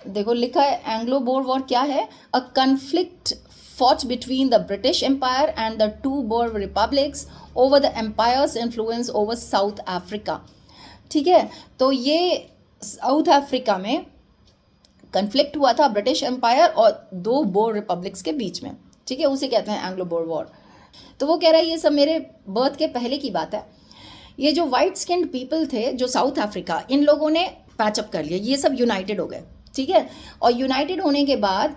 Speaker 1: देखो लिखा है एंग्लो बोर वॉर क्या है, अ conflict fought between the British Empire and the two Boer republics over the empire's influence over South Africa. ठीक है, तो ये साउथ अफ्रीका में कन्फ्लिक्ट हुआ था ब्रिटिश एम्पायर और दो बोर रिपब्लिक्स के बीच में। ठीक है, उसे कहते हैं एंग्लो बोर वॉर। तो वो कह रहा है ये सब मेरे बर्थ के पहले की बात है। ये जो वाइट स्किन्ड पीपल थे जो साउथ अफ्रीका, इन लोगों ने पैचअप कर लिया, ये सब यूनाइटेड हो गए। ठीक है, और यूनाइटेड होने के बाद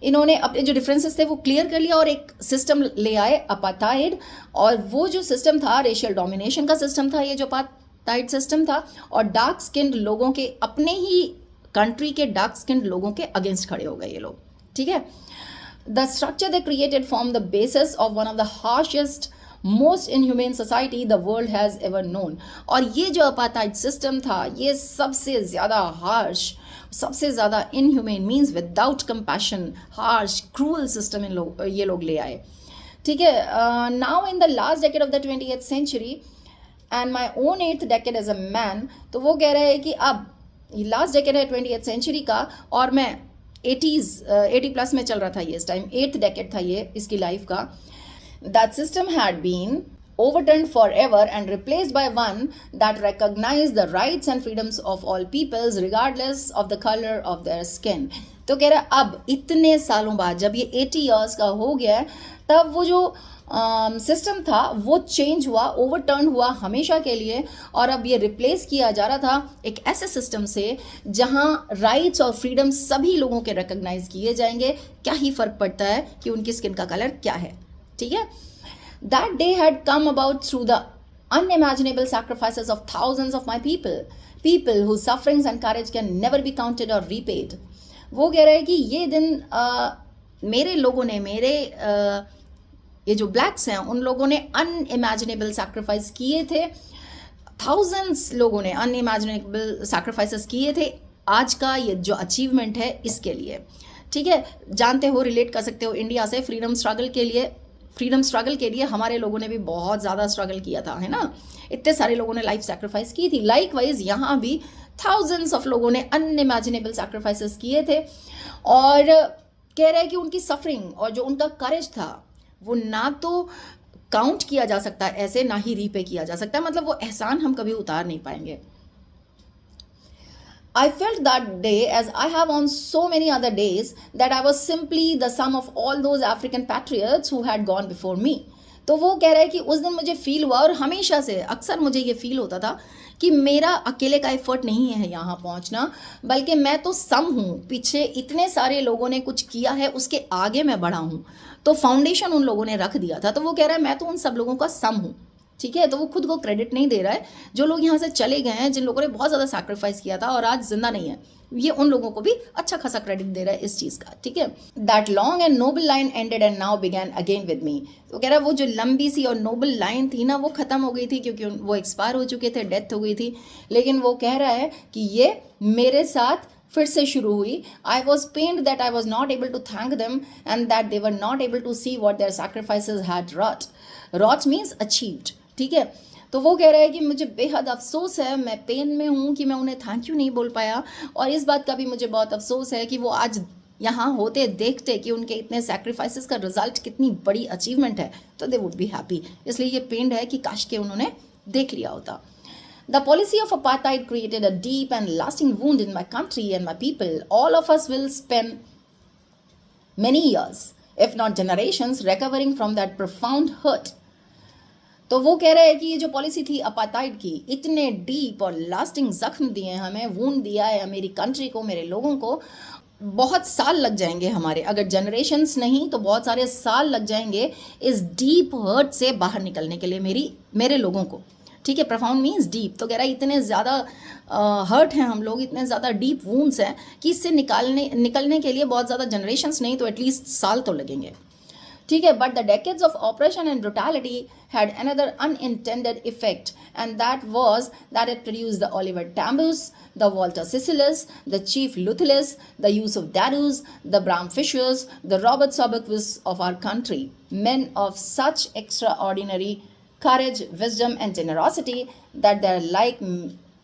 Speaker 1: इन्होंने अपने जो डिफरेंसेस थे वो क्लियर कर लिया और एक सिस्टम ले आए अपार्थाइड, और वो जो सिस्टम था रेशियल डोमिनेशन का सिस्टम था, ये जो अपार्थाइड सिस्टम था, और डार्क स्किन्ड लोगों के, अपने ही कंट्री के डार्क स्किन्ड लोगों के अगेंस्ट खड़े हो गए ये लोग। ठीक है, the structure they created form the basis of one of the harshest most inhumane society the world has ever known. और ये जो अपार्थाइड सिस्टम था ये सबसे ज़्यादा हार्श, सबसे ज़्यादा inhumane means without compassion, harsh cruel system ये लोग ले आए। ठीक है, now in the last decade of the 20th century and my own 8th decade as a man, तो वो कह रहे हैं कि अब ये लास्ट डेकेड है 20th सेंचुरी का और मैं 80 प्लस में चल रहा था ये इस टाइम, 8th डेकेड था ये इसकी लाइफ का। That system had been overturned forever and replaced by one that recognized the rights and freedoms of all peoples regardless of the color of their skin. तो कह रहा है अब इतने सालों बाद जब ये 80 years का हो गया है, तब वो जो सिस्टम था वो चेंज हुआ, ओवरटर्न हुआ हमेशा के लिए, और अब ये रिप्लेस किया जा रहा था एक ऐसे सिस्टम से जहां राइट्स और फ्रीडम सभी लोगों के रिकॉग्नाइज किए जाएंगे। क्या ही फर्क पड़ता है कि उनकी स्किन का कलर क्या है। ठीक है, that day had come about through the unimaginable sacrifices of thousands of my people whose sufferings and courage can never be counted or repaid. वो कह रहे हैं कि ये दिन मेरे लोगों ने, मेरे ये जो ब्लैक्स हैं उन लोगों ने अनइमेजिनेबल सैक्रिफाइस किए थे, थाउजेंड्स लोगों ने अनइमेजिनेबल सैक्रिफाइसेस किए थे आज का ये जो अचीवमेंट है इसके लिए। ठीक है, जानते हो, रिलेट कर सकते हो इंडिया से फ्रीडम स्ट्रगल के लिए हमारे लोगों ने भी बहुत ज़्यादा स्ट्रगल किया था, है ना, इतने सारे लोगों ने लाइफ सैक्रिफाइस की थी। लाइकवाइज यहाँ भी थाउजेंड्स ऑफ लोगों ने अनइमेजिनेबल सैक्रिफाइसेस किए थे, और कह रहे हैं कि उनकी सफरिंग और जो उनका करेज था वो ना तो काउंट किया जा सकता है ऐसे, ना ही रीपे किया जा सकता है, मतलब वो एहसान हम कभी उतार नहीं पाएंगे। I felt that day, as I have on so many other days, that I was simply the sum of all those African patriots who had gone before me. तो वो कह रहा है कि उस दिन मुझे फील हुआ, और हमेशा से अक्सर मुझे ये फील होता था कि मेरा अकेले का एफर्ट नहीं है यहाँ पहुँचना, बल्कि मैं तो सम हूँ, पीछे इतने सारे लोगों ने कुछ किया है, उसके आगे मैं बढ़ा हूँ। तो फाउंडेशन उन लोगों ने रख दिया था, तो वो कह रहा है मैं तो उन सब लोगों का सम हूँ। ठीक है, तो वो खुद को क्रेडिट नहीं दे रहा है। जो लोग यहाँ से चले गए हैं, जिन लोगों ने बहुत ज़्यादा सैक्रिफाइस किया था और आज जिंदा नहीं है, ये उन लोगों को भी अच्छा खासा क्रेडिट दे रहा है इस चीज़ का। ठीक है, that long and noble line ended and now began again with me. तो कह रहा है वो जो लंबी सी और नोबल लाइन थी ना, वो ख़त्म हो गई थी क्योंकि वो एक्सपायर हो चुके थे, डेथ हो गई थी। लेकिन वो कह रहा है कि ये मेरे साथ फिर से शुरू हुई। I was pained that I was not able to thank them and that they were not able to see what their sacrifices had wrought. Wrought means achieved. ठीक है, तो वो कह रहा है कि मुझे बेहद अफसोस है, मैं पेन में हूँ कि मैं उन्हें थैंक यू नहीं बोल पाया, और इस बात का भी मुझे बहुत अफसोस है कि वो आज यहाँ होते देखते कि उनके इतने सैक्रिफाइसेस का रिजल्ट कितनी बड़ी अचीवमेंट है, तो दे वुड बी हैप्पी। इसलिए ये पेंड है कि काश के उन्होंने देख लिया होता। The policy of apartheid created a deep and lasting wound in my country and my people. All of us will spend many years, if not generations, recovering from that profound hurt. तो वो कह रहा है कि ये जो policy थी apartheid की, इतने डीप और लास्टिंग जख्म दिए हमें, वूंड दिया है मेरी कंट्री को, मेरे लोगों को। बहुत साल लग जाएंगे हमारे, अगर जनरेशन्स नहीं तो बहुत सारे साल लग जाएंगे इस डीप हर्ट से बाहर निकलने के लिए मेरे लोगों को। ठीक है, प्रोफाउंड मीन्स डीप। तो कह रहा है इतने ज़्यादा हर्ट हैं हम लोग, इतने ज़्यादा डीप वूंड्स हैं कि इससे निकलने के लिए बहुत ज़्यादा जनरेशन्स नहीं तो एटलीस्ट साल तो लगेंगे। ठीक है, but the decades of operation and brutality had another unintended effect, and that was that it produced the Oliver Tambus, the Walter Sisselus, the Chief Luthelus, the Yusuf Dadus, the Bram Fishers, the Robert Sobukvis of our country, men of such extraordinary courage, wisdom and generosity that their like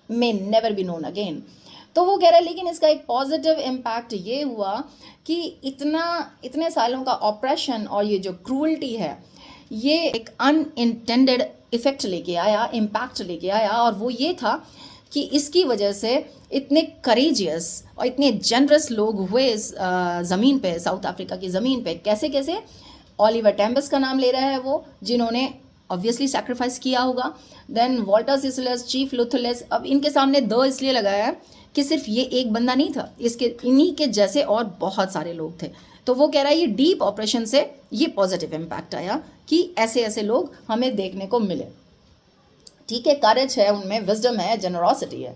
Speaker 1: may never be known again. तो वो कह रहा है लेकिन इसका एक positive impact ये हुआ कि इतने सालों का ऑपरेशन और ये जो क्रूअल्टी है, ये एक अनइंटेंडेड इफेक्ट लेके आया, इम्पैक्ट लेके आया, और वो ये था कि इसकी वजह से इतने करेजियस और इतने जनरस लोग हुए इस ज़मीन पे, साउथ अफ्रीका की ज़मीन पे। कैसे? ओलिवर टेम्बस का नाम ले रहा है वो, जिन्होंने ऑब्वियसली सैक्रिफाइस किया होगा। Then Walter Sisulu, chief Luthuli. अब इनके सामने द इसलिए लगाया है कि सिर्फ ये एक बंदा नहीं था, इन्हीं के जैसे और बहुत सारे लोग थे। तो वो कह रहा है ये डीप ऑपरेशन से ये पॉजिटिव इम्पैक्ट आया कि ऐसे लोग हमें देखने को मिले। ठीक है, करेज है उनमें, विजडम है, जेनरोसिटी है,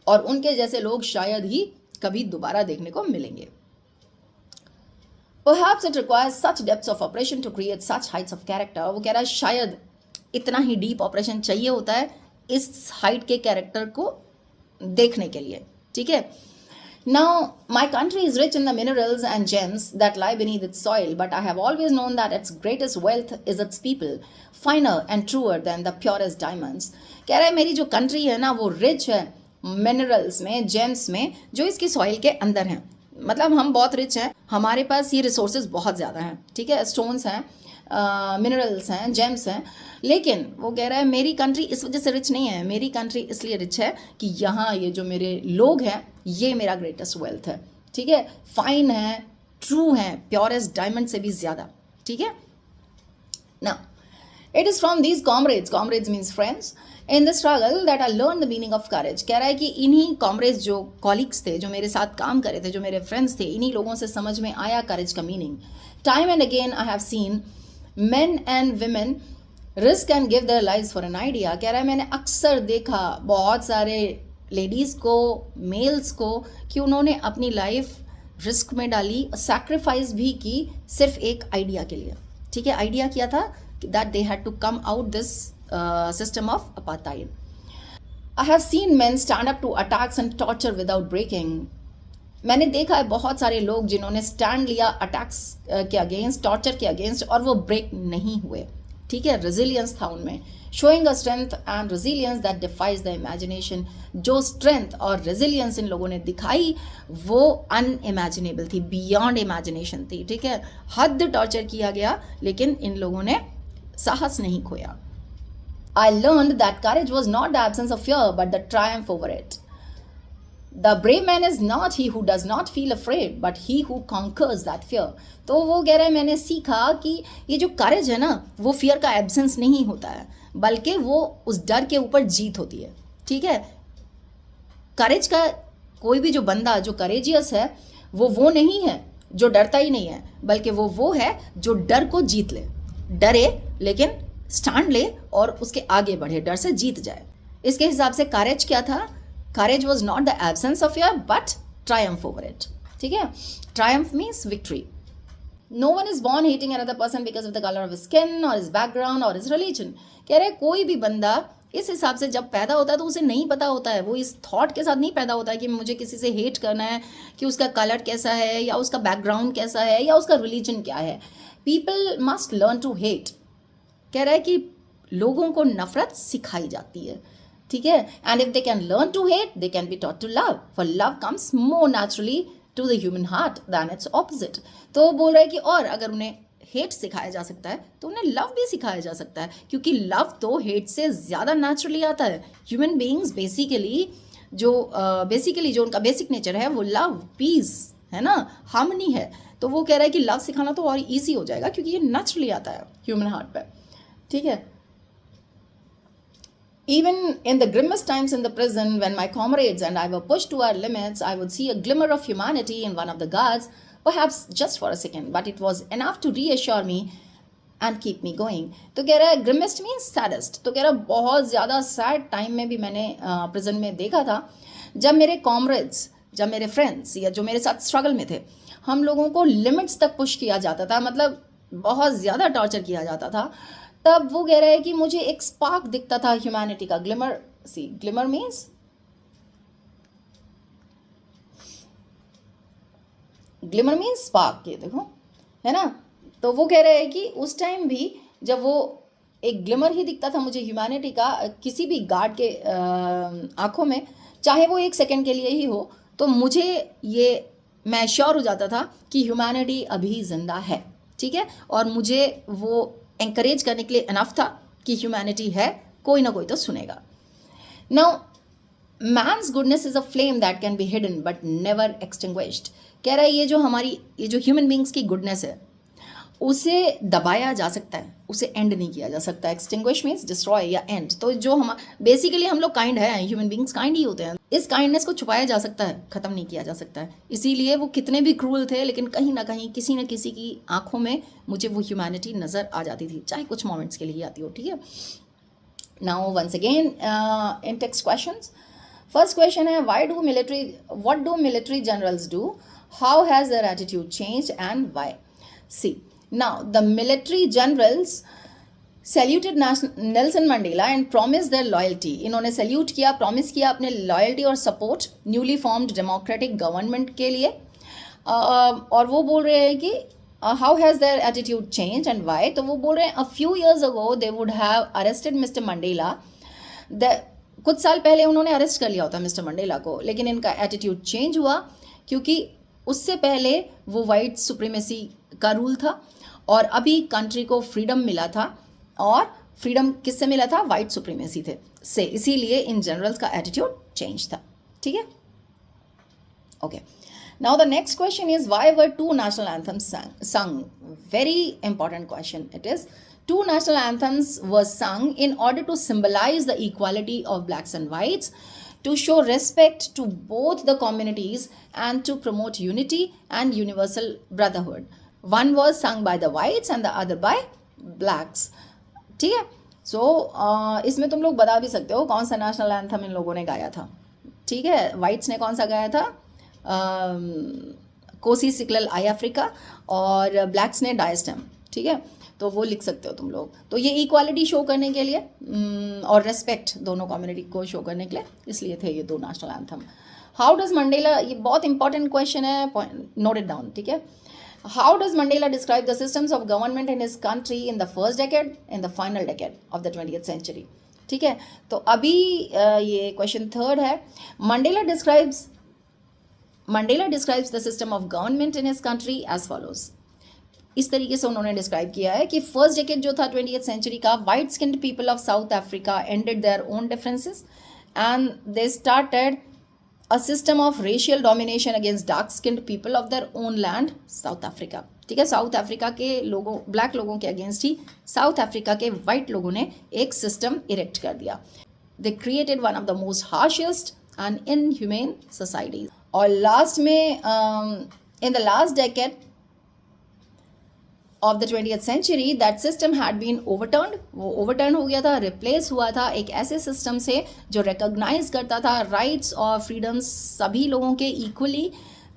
Speaker 1: और उनके जैसे लोग शायद ही कभी दोबारा देखने को मिलेंगे। Perhaps it requires such depths of operation to create such heights of character. वो कह रहा है शायद इतना ही डीप ऑपरेशन चाहिए होता है इस हाइट के कैरेक्टर को देखने के लिए। ठीक है, Now, my country is rich in the minerals and gems that lie beneath its soil, but I have always known that its greatest wealth is its people, finer and truer than the purest diamonds. कह रहा है मेरी जो country है ना, वो rich है minerals में, जेम्स में, जो इसकी सॉइल के अंदर हैं। मतलब हम बहुत रिच हैं, हमारे पास ये रिसोर्सेज बहुत ज़्यादा हैं। ठीक है, स्टोन्स हैं, मिनरल्स हैं, जेम्स हैं। लेकिन वो कह रहा है मेरी कंट्री इस वजह से रिच नहीं है, मेरी कंट्री इसलिए रिच है कि यहाँ ये जो मेरे लोग हैं, ये मेरा ग्रेटेस्ट वेल्थ है। ठीक है, फाइन है, ट्रू है, प्योरेस्ट डायमंड से भी ज़्यादा। ठीक है ना, it is from these comrades means friends in the struggle that I learn the meaning of courage. कह रहा है कि इन्हीं कॉमरेड्स जो कॉलीग्स थे, जो मेरे साथ काम कर रहे थे, जो मेरे फ्रेंड्स थे, इन्हीं लोगों से समझ में आया करेज का meaning. Time and again I have seen men and women risk and give their lives for an idea. कह रहा है मैंने अक्सर देखा बहुत सारे लेडीज़ को, मेल्स को, कि उन्होंने अपनी लाइफ रिस्क में डाली, सैक्रिफाइस भी की सिर्फ एक आइडिया के लिए। ठीक है, आइडिया किया था that they had to come out this system of apartheid. I have seen men stand up to attacks and torture without breaking. मैंने देखा है बहुत सारे लोग जिन्होंने स्टैंड लिया अटैक्स के अगेंस्ट, टॉर्चर के अगेंस्ट, और वो ब्रेक नहीं हुए। ठीक है, रेजिलियंस था उनमें, showing a strength and resilience that defies the imagination. जो स्ट्रेंथ और रेजिलियंस इन लोगों ने दिखाई वो अनइमेजिनेबल थी, बियॉन्ड इमेजिनेशन थी। ठीक है, हद टॉर्चर किया गया लेकिन इन लोगों ने साहस नहीं खोया। I learned that courage was not the absence of fear but the triumph over it. The brave man is not he who does not feel afraid but he who conquers that fear. तो वो कह रहा है मैंने सीखा कि ये जो करेज है ना वो फियर का एब्सेंस नहीं होता है, बल्कि वो उस डर के ऊपर जीत होती है। ठीक है, करेज का कोई भी जो बंदा जो करेजियस है वो नहीं है जो डरता ही नहीं है, बल्कि वो है जो डर को जीत ले, डरे लेकिन स्टैंड ले और उसके आगे बढ़े, डर से जीत जाए। इसके हिसाब से करेज क्या था? Courage was not the absence of fear but triumph over it. ठीक है, triumph means victory. No one is born hating another person because of the colour of skin और हिज बैकग्राउंड और हिज रिलीजन। कह रहे कोई भी बंदा इस हिसाब से जब पैदा होता है तो उसे नहीं पता होता है, वो इस थॉट के साथ नहीं पैदा होता है कि मुझे किसी से हेट करना है, कि उसका कलर कैसा है या उसका बैकग्राउंड कैसा है या उसका रिलीजन क्या है। People must learn to hate. कह रहा है कि लोगों को नफरत सिखाई जाती है। ठीक है, and if they can learn to hate they can be taught to love, for love comes more naturally to the human heart than its opposite. तो बोल रहा है कि और अगर उन्हें हेट सिखाया जा सकता है तो उन्हें लव भी सिखाया जा सकता है, क्योंकि लव तो हेट से ज़्यादा नेचुरली आता है। ह्यूमन बीइंग्स बेसिकली जो उनका बेसिक नेचर है वो लव, पीस है ना, हार्मनी है। तो वो कह रहा है कि लव सिखाना तो और ईजी हो जाएगा क्योंकि ये नेचुरली आता है ह्यूमन हार्ट पे। ठीक है, even in the grimmest times in the prison, when my comrades and I were pushed to our limits, I would see a glimmer of humanity in one of the guards, perhaps just for a second, but it was enough to reassure me and keep me going. तो कह रहा है grimmest means saddest। तो कह रहा है बहुत ज़्यादा सैड टाइम में भी मैंने प्रिजन में देखा था, जब मेरे कॉमरेड्स, जब मेरे फ्रेंड्स या जो मेरे साथ स्ट्रगल में थे, हम लोगों को लिमिट्स तक पुश किया जाता था, मतलब बहुत ज़्यादा टॉर्चर किया जाता था। तब वो कह रहा है कि मुझे एक स्पार्क दिखता था ह्यूमैनिटी का। ग्लिमर, सी ग्लिमर मीन्स स्पार्क, ये देखो है ना। तो वो कह रहे हैं कि उस टाइम भी जब वो एक ग्लिमर ही दिखता था मुझे ह्यूमैनिटी का किसी भी गार्ड के आंखों में, चाहे वो एक सेकंड के लिए ही हो, तो मुझे ये मैं श्योर हो जाता था कि ह्यूमैनिटी अभी जिंदा है। ठीक है, और मुझे वो एंकरेज करने के लिए इनफ था कि ह्यूमैनिटी है, कोई ना कोई तो सुनेगा। Now man's goodness is a flame that can be hidden but never extinguished. कह रहा है ये जो ह्यूमन बींग्स की गुडनेस है उसे दबाया जा सकता है, उसे एंड नहीं किया जा सकता। एक्सटिंग्विश मीन्स डिस्ट्रॉय या एंड। तो जो हम बेसिकली हम लोग काइंड है, ह्यूमन बींग्स काइंड ही होते हैं, इस काइंडनेस को छुपाया जा सकता है, ख़त्म नहीं किया जा सकता है। इसीलिए वो कितने भी क्रूअल थे लेकिन कहीं ना कहीं किसी न किसी की आंखों में मुझे वो ह्यूमैनिटी नज़र आ जाती थी, चाहे कुछ मोमेंट्स के लिए आती हो। ठीक है, now once again in text questions. First question है what do military generals do, how has their attitude changed and why. See now the military generals saluted Nelson Mandela and promised their loyalty। इन्होंने salute किया, promise किया अपने loyalty और support newly formed democratic government के लिए। और वो बोल रहे हैं कि how has their attitude change and why. तो वो बोल रहे हैं a few years ago they would have arrested mister Mandela. कुछ साल पहले उन्होंने अरेस्ट कर लिया होता मिस्टर मंडेला को, लेकिन इनका एटीट्यूड चेंज हुआ क्योंकि उससे पहले वो वाइट सुप्रीमेसी का रूल था और अभी कंट्री को फ्रीडम मिला था, और फ्रीडम किससे मिला था? वाइट सुप्रीमेसी थे से, इसीलिए इन जनरल्स का एटीट्यूड चेंज था। ठीक है, okay. Now the next question is why were two national anthems sung? Very important question it is. Two national anthems were sung in order to symbolize the equality of blacks and whites, to show respect to both the communities and to promote unity and universal brotherhood. One was sung by the whites and the other by blacks. ठीक है, सो इसमें तुम लोग बता भी सकते हो कौन सा नेशनल एंथम इन लोगों ने गाया था। ठीक है, वाइट्स ने कौन सा गाया था? कोसी सिक्लल आई अफ्रीका, और ब्लैक्स ने डायस्टम। ठीक है, तो वो लिख सकते हो तुम लोग। तो ये इक्वालिटी शो करने के लिए और रेस्पेक्ट दोनों कम्युनिटी को शो करने के लिए इसलिए थे ये दो national anthem. How does Mandela, ये बहुत इंपॉर्टेंट क्वेश्चन है, नोट इट डाउन। ठीक है, how does Mandela describe the systems of government in his country in the first decade, in the final decade of the 20th century. ठीक है, तो अभी ये क्वेश्चन थर्ड है। Mandela describes the system of government in his country as follows. इस तरीके से उन्होंने डिस्क्राइब किया है कि फर्स्ट डेकेड जो था 20th सेंचुरी का, white skinned people of south Africa ended their own differences and they started a system of racial domination against dark skinned people of their own land, South Africa. ठीक है, south Africa के लोगों, black लोगों के against ही south Africa के white लोगों ने एक सिस्टम इरेक्ट कर दिया. They created one of the most harshest and inhumane societies. और लास्ट में इन the last decade of the 20th century that system had been overturned. वो overturn हो गया था, replace हुआ था एक ऐसे system से जो recognize करता था rights और freedoms सभी लोगों के equally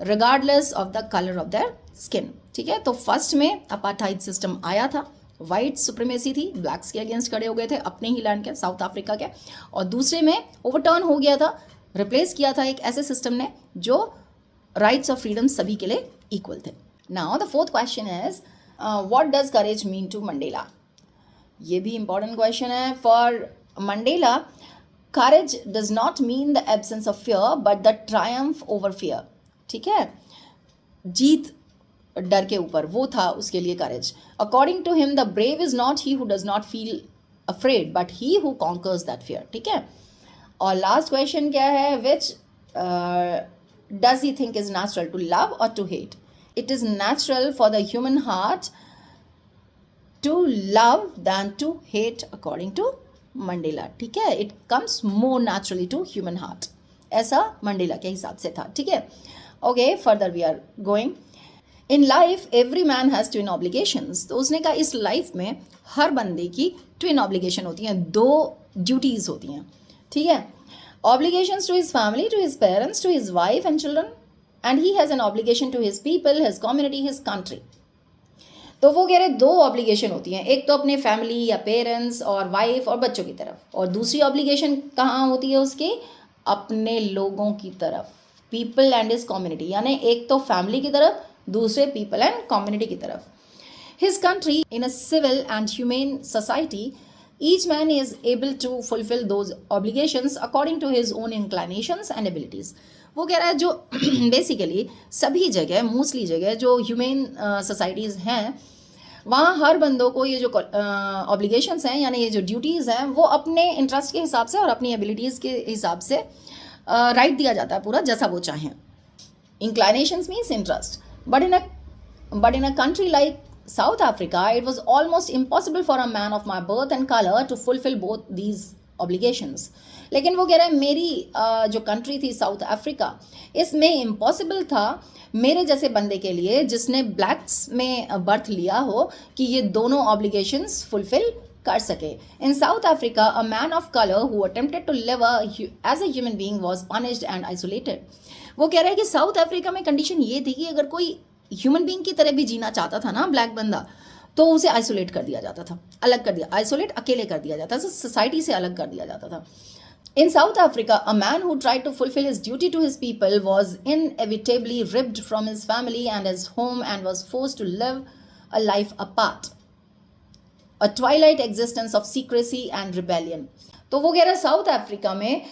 Speaker 1: regardless of the color of their skin. ठीक है, तो फर्स्ट में apartheid system आया था, वाइट सुप्रीमेसी थी, ब्लैक्स के अगेंस्ट खड़े हो गए थे अपने ही लैंड के, साउथ अफ्रीका के. और दूसरे में ओवरटर्न हो गया था, रिप्लेस किया था एक ऐसे सिस्टम ने जो राइट्स और फ्रीडम सभी के लिए इक्वल थे. Now the fourth question is what does courage mean to Mandela. ये भी इंपॉर्टेंट क्वेश्चन है. For Mandela courage does not mean the absence of fear but the triumph over fear. ठीक है, जीत डर के ऊपर, वो था उसके लिए courage. According to him the brave is not he who does not feel afraid but he who conquers that fear. ठीक है, और लास्ट क्वेश्चन क्या है, which does he think is natural to love और to hate. It is natural for the human heart to love than to hate according to Mandela. ठीक है, it comes more naturally to human heart. ऐसा Mandela के हिसाब से था. ठीक है, okay, further we are going. In life every man has twin obligations. तो उसने कहा इस लाइफ में हर बंदे की twin obligation होती हैं, दो ड्यूटीज होती हैं. ठीक है, obligations to his family, to his parents, to his wife and children. And he has an obligation to his people, his community, his country. तो वो कह रहे दो ऑब्लिगेशन होती हैं, एक तो अपने फैमिली या पेरेंट्स और वाइफ और बच्चों की तरफ, और दूसरी ऑब्लिगेशन कहाँ होती है उसकी, अपने लोगों की तरफ, पीपल एंड हिज कम्युनिटी. यानी एक तो फैमिली की तरफ, दूसरे पीपल एंड कम्युनिटी की तरफ. His country in a civil and humane society, each man is able to fulfill those obligations according to his own inclinations and abilities. वो कह रहा है जो बेसिकली सभी जगह, मोस्टली जगह जो ह्यूमेन सोसाइटीज़ हैं, वहाँ हर बंदों को ये जो ऑब्लिगेशंस हैं, यानी ये जो ड्यूटीज़ हैं, वो अपने इंटरेस्ट के हिसाब से और अपनी एबिलिटीज़ के हिसाब से राइट दिया जाता है पूरा, जैसा वो चाहें. Inclinations means interest. But in a country like South Africa, it was almost impossible for a man of my birth and color to fulfill both these obligations. लेकिन वो कह रहा है मेरी जो कंट्री थी साउथ अफ्रीका, इसमें इम्पॉसिबल था मेरे जैसे बंदे के लिए जिसने ब्लैक्स में बर्थ लिया हो कि ये दोनों ऑब्लिगेशंस फुलफिल कर सके. In South Africa a man of colour who attempted to live as a human being was punished and isolated. वो कह रहा है कि साउथ अफ्रीका में कंडीशन ये थी कि अगर कोई ह्यूमन बीइंग की तरह भी जीना चाहता था ना ब्लैक बंदा, तो उसे आइसोलेट कर दिया जाता था, अलग कर दिया, आइसोलेट अकेले कर दिया जाता था, सोसाइटी से अलग कर दिया जाता था. In South Africa, a man who tried to fulfill his duty to his people was inevitably ripped from his family and his home and was forced to live a life apart, a twilight existence of secrecy and rebellion. तो वो कह रहा है south Africa में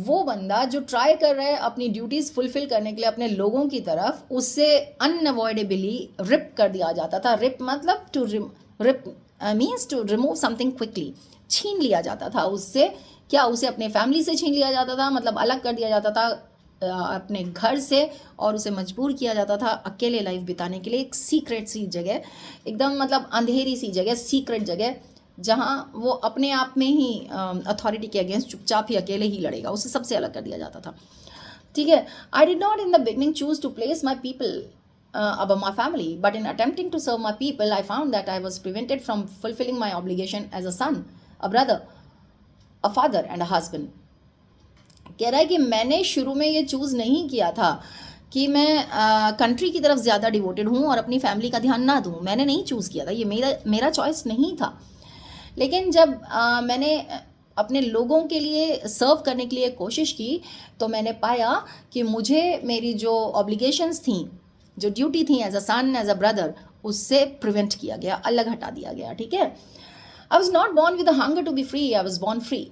Speaker 1: वो बंदा जो try कर रहा है अपनी ड्यूटीज़ फुलफिल करने के लिए अपने लोगों की तरफ, उससे अनअवॉइडेबली रिप कर दिया जाता था. रिप मतलब to rip means to remove something quickly, छीन लिया जाता था उससे. क्या उसे अपने फैमिली से छीन लिया जाता था, मतलब अलग कर दिया जाता था अपने घर से, और उसे मजबूर किया जाता था अकेले लाइफ बिताने के लिए एक सीक्रेट सी जगह, एकदम मतलब अंधेरी सी जगह, सीक्रेट जगह, जहाँ वो अपने आप में ही अथॉरिटी के अगेंस्ट चुपचाप ही अकेले ही लड़ेगा, उसे सबसे अलग कर दिया जाता था. ठीक है, I did not in the beginning choose to place my people above my family, but in attempting to serve my people, I found that I was prevented from fulfilling my obligation as a son, a brother, a father and a husband. कह रहा है कि मैंने शुरू में ये choose नहीं किया था कि मैं कंट्री की तरफ ज़्यादा डिवोटेड हूँ और अपनी फैमिली का ध्यान ना दूँ. मैंने नहीं चूज़ किया था, ये मेरा चॉइस नहीं था. लेकिन जब मैंने अपने लोगों के लिए सर्व करने के लिए कोशिश की, तो मैंने पाया कि मुझे मेरी जो ऑब्लिगेशंस थी, जो ड्यूटी थी as a son, as a brother, उससे प्रिवेंट किया गया, अलग हटा दिया गया. ठीक है, I was not born with a hunger to be free, I was born free.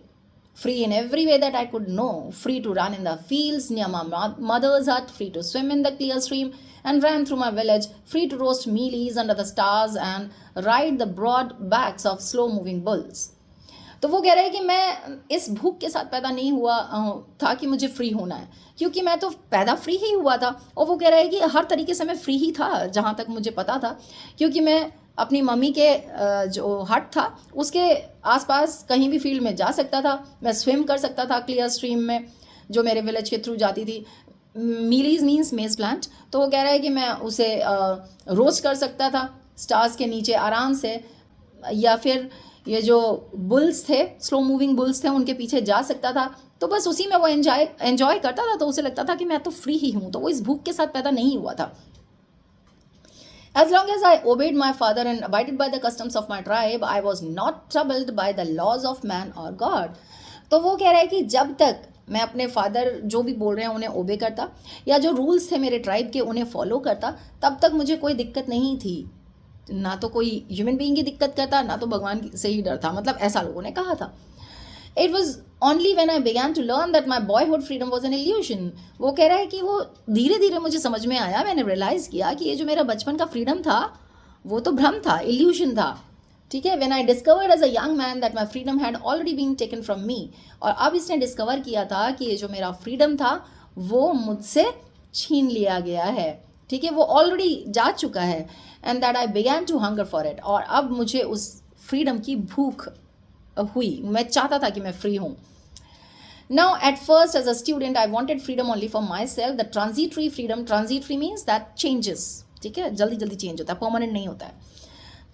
Speaker 1: Free in every way that I could know, free to run in the fields near my mother's hut, free to swim in the clear stream and ran through my village, free to roast mealies under the stars and ride the broad backs of slow moving bulls. तो वो कह रहा है कि मैं इस भूख के साथ पैदा नहीं हुआ था कि मुझे फ्री होना है, क्योंकि मैं तो पैदा फ्री ही हुआ था। और वो कह रहा है कि हर तरीके से मैं फ्री ही था जहाँ तक मुझे पता था, क्योंकि मैं अपनी मम्मी के जो हट था उसके आसपास कहीं भी फील्ड में जा सकता था, मैं स्विम कर सकता था क्लियर स्ट्रीम में जो मेरे विलेज के थ्रू जाती थी। मीलीज मीन्स मेज प्लांट। तो वो कह रहा है कि मैं उसे रोस्ट कर सकता था स्टार्स के नीचे आराम से, या फिर ये जो बुल्स थे, स्लो मूविंग बुल्स थे, उनके पीछे जा सकता था। तो बस उसी में वो एंजॉय करता था। तो उसे लगता था कि मैं तो फ्री ही हूँ। तो वो इस भूख के साथ पैदा नहीं हुआ था। As long as I obeyed my father and abided by the customs of my tribe, I was not troubled by the laws of man or God. तो वो कह रहा है कि जब तक मैं अपने फादर जो भी बोल रहे हैं उन्हें ओबे करता, या जो रूल्स थे मेरे ट्राइब के उन्हें फॉलो करता, तब तक मुझे कोई दिक्कत नहीं थी। ना तो कोई ह्यूमन बीइंग की दिक्कत करता, ना तो भगवान से ही डर था। मतलब ऐसा लोगों ने कहा था। It was only when I began to learn that my boyhood freedom was an illusion. वो कह रहा है कि वो धीरे धीरे मुझे समझ में आया, मैंने रियलाइज़ किया कि ये जो मेरा बचपन का फ्रीडम था वो तो भ्रम था, इल्यूशन था। ठीक है, when I discovered as a young man that my freedom had already been taken from me. और अब इसने डिस्कवर किया था कि ये जो मेरा फ्रीडम था वो मुझसे छीन लिया गया है। ठीक है, वो ऑलरेडी जा चुका है। And that I began to hunger for it. और अब मुझे उस फ्रीडम की भूख हुई, मैं चाहता था कि मैं फ्री हूँ। Now, at first, as a student, I wanted freedom only for myself. The transitory freedom, transitory means that changes. ठीक है, जल्दी जल्दी चेंज होता है, परमानेंट नहीं होता है।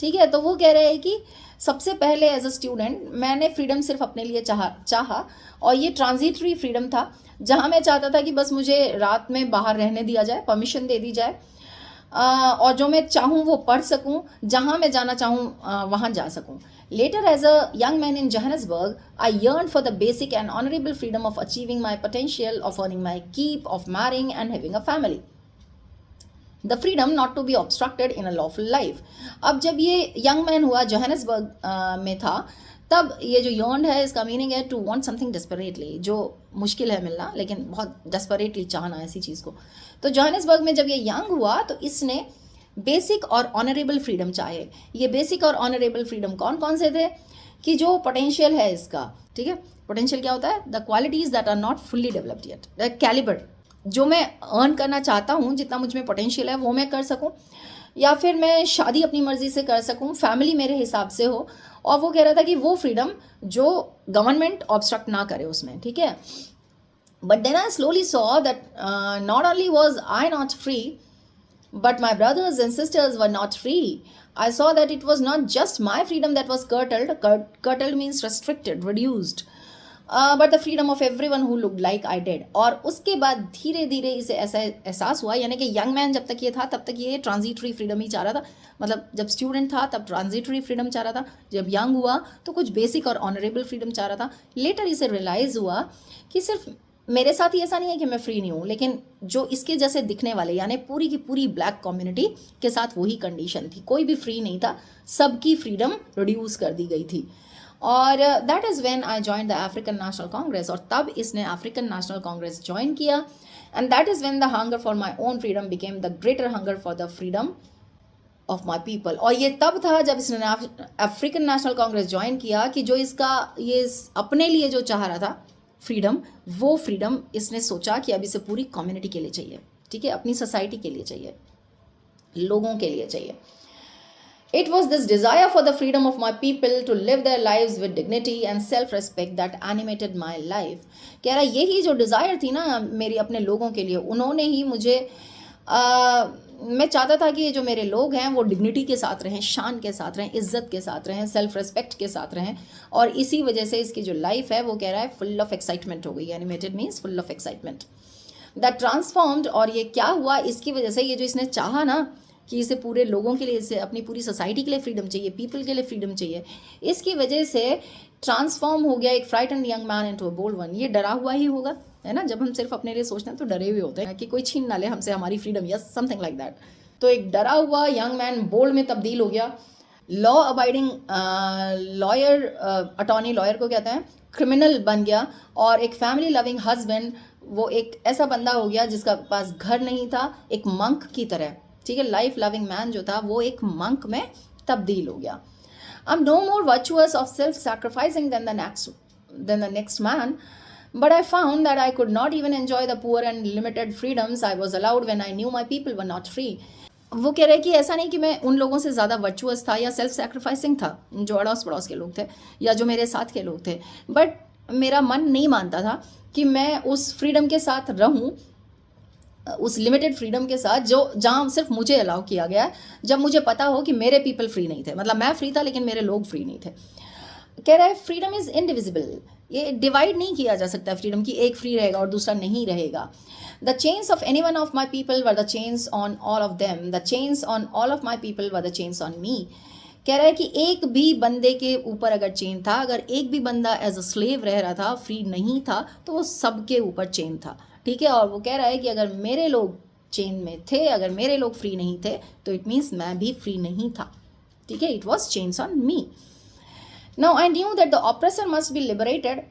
Speaker 1: ठीक है, तो वो कह रहे हैं कि सबसे पहले एज अ स्टूडेंट मैंने फ्रीडम सिर्फ अपने लिए चाहा, और ये ट्रांजिटरी फ्रीडम था, जहाँ मैं चाहता था कि बस मुझे रात में बाहर रहने दिया जाए, परमिशन दे दी जाए, और जो मैं चाहूँ वो पढ़ सकूँ, जहाँ मैं जाना चाहूँ वहाँ जा सकूँ। Later, as a young man in Johannesburg, I yearned for the basic and honorable freedom of achieving my potential, of earning my keep, of marrying and having a family. The freedom not to be obstructed in a lawful life. अब जब ये young man हुआ, Johannesburg में था, तब ये जो yearned है इसका मीनिंग है to want something desperately, जो मुश्किल है मिलना, लेकिन बहुत desperately चाहना ऐसी चीज़ को। तो जोहानिसबर्ग में जब ये यंग हुआ तो इसने बेसिक और ऑनरेबल फ्रीडम चाहे। ये बेसिक और ऑनरेबल फ्रीडम कौन कौन से थे? कि जो पोटेंशियल है इसका, ठीक है, पोटेंशियल क्या होता है? The qualities that are not fully developed yet, the calibre, जो मैं अर्न करना चाहता हूँ, जितना मुझ में पोटेंशियल है वो मैं कर सकूँ, या फिर मैं शादी अपनी मर्जी से कर सकूँ, फैमिली मेरे हिसाब से हो। और वो कह रहा था कि वो फ्रीडम जो गवर्नमेंट ऑब्स्ट्रक्ट ना करे उसमें। ठीक है, but then I slowly saw that not only was I not free, but my brothers and sisters were not free. I saw that it was not just my freedom that was curtailed. Curtailed means restricted, reduced. But the freedom of everyone who looked like I did. और उसके बाद धीरे धीरे इसे ऐसा एहसास हुआ, यानी कि यंग मैन जब तक ये था तब तक ये ट्रांजिटरी फ्रीडम ही चाह रहा था। मतलब जब स्टूडेंट था तब ट्रांजिटरी फ्रीडम चाह रहा था, जब यंग हुआ तो कुछ बेसिक और ऑनरेबल फ्रीडम चाह रहा था। लेटर इसे रियलाइज हुआ कि सिर्फ मेरे साथ ही ऐसा नहीं है कि मैं फ्री नहीं हूँ, लेकिन जो इसके जैसे दिखने वाले, यानी पूरी की पूरी ब्लैक कम्युनिटी के साथ वही कंडीशन थी। कोई भी फ्री नहीं था, सबकी फ्रीडम रिड्यूस कर दी गई थी। और that is when I join the African National Congress. और तब इसने अफ्रीकन नेशनल कांग्रेस ज्वाइन किया। And that is when the hunger for my own freedom became the greater hunger for the freedom of my people. और ये तब था जब इसने अफ्रीकन नेशनल कांग्रेस ज्वाइन किया कि जो इसका ये अपने लिए जो चाह रहा था फ्रीडम, वो फ्रीडम इसने सोचा कि अब इसे पूरी कम्युनिटी के लिए चाहिए। ठीक है, अपनी सोसाइटी के लिए चाहिए, लोगों के लिए चाहिए। It was this desire for the freedom of my people to live their lives with dignity and self respect that animated my life. कह रहा यही जो डिज़ायर थी ना मेरी अपने लोगों के लिए, उन्होंने ही मुझे मैं चाहता था कि ये जो मेरे लोग हैं वो डिग्निटी के साथ रहें, शान के साथ रहें, इज्जत के साथ रहें, सेल्फ रिस्पेक्ट के साथ रहें। और इसी वजह से इसकी जो लाइफ है वो कह रहा है फुल ऑफ एक्साइटमेंट हो गई। Animated means full of excitement that transformed. और ये क्या हुआ इसकी वजह से, ये जो इसने चाहा ना कि इसे पूरे लोगों के लिए, इसे अपनी पूरी सोसाइटी के लिए फ्रीडम चाहिए, पीपल के लिए फ्रीडम चाहिए, इसकी वजह से ट्रांसफॉर्म हो गया एक frightened young man into a bold one. ये डरा हुआ ही होगा, है ना। जब हम सिर्फ अपने लिए सोचते हैं तो डरे हुए होते हैं कि कोई छीन ना ले हमसे हमारी freedom, yes something like that. तो एक डरा हुआ यंग मैन बोल्ड में तब्दील हो गया। Law abiding lawyer, attorney lawyer को कहते हैं, क्रिमिनल बन गया। और एक फैमिली लविंग हस्बैंड, वो एक ऐसा बंदा हो गया जिसका पास घर नहीं था, एक मंक की तरह। ठीक है, लाइफ लविंग मैन जो था वो एक मंक में तब्दील हो गया। I'm no more virtuous of self-sacrificing than the next man, but I found that I could not even enjoy the poor and limited freedoms I was allowed when I knew my people were not free. वो कह रहे हैं कि ऐसा नहीं कि मैं उन लोगों से ज़्यादा वर्चुअस था या सेल्फ सेक्रीफाइसिंग था जो अड़ोस पड़ोस के लोग थे या जो मेरे साथ के लोग थे, बट मेरा मन नहीं मानता था कि मैं उस फ्रीडम के साथ रहूं, उस लिमिटेड फ्रीडम के साथ जो जहाँ सिर्फ मुझे अलाउ किया गया, जब मुझे पता हो कि मेरे पीपल फ्री नहीं थे। मतलब मैं फ्री था लेकिन मेरे लोग फ्री नहीं थे। कह रहा है फ्रीडम इज़ इनडिविजिबल, ये डिवाइड नहीं किया जा सकता फ्रीडम की, एक फ्री रहेगा और दूसरा नहीं रहेगा। The chains of any one of my people were the chains on all of them, the chains on all of my people were the chains on मी। कह रहा है कि एक भी बंदे के ऊपर अगर चेन था, अगर एक भी बंदा एज अ स्लेव रह रहा था, फ्री नहीं था, तो वो सबके ऊपर चेन था। ठीक है, और वो कह रहा है कि अगर मेरे लोग चेन में थे, अगर मेरे लोग फ्री नहीं थे, तो इट मीन्स मैं भी फ्री नहीं था। ठीक है, it was chains on me. Now I knew that the oppressor must be liberated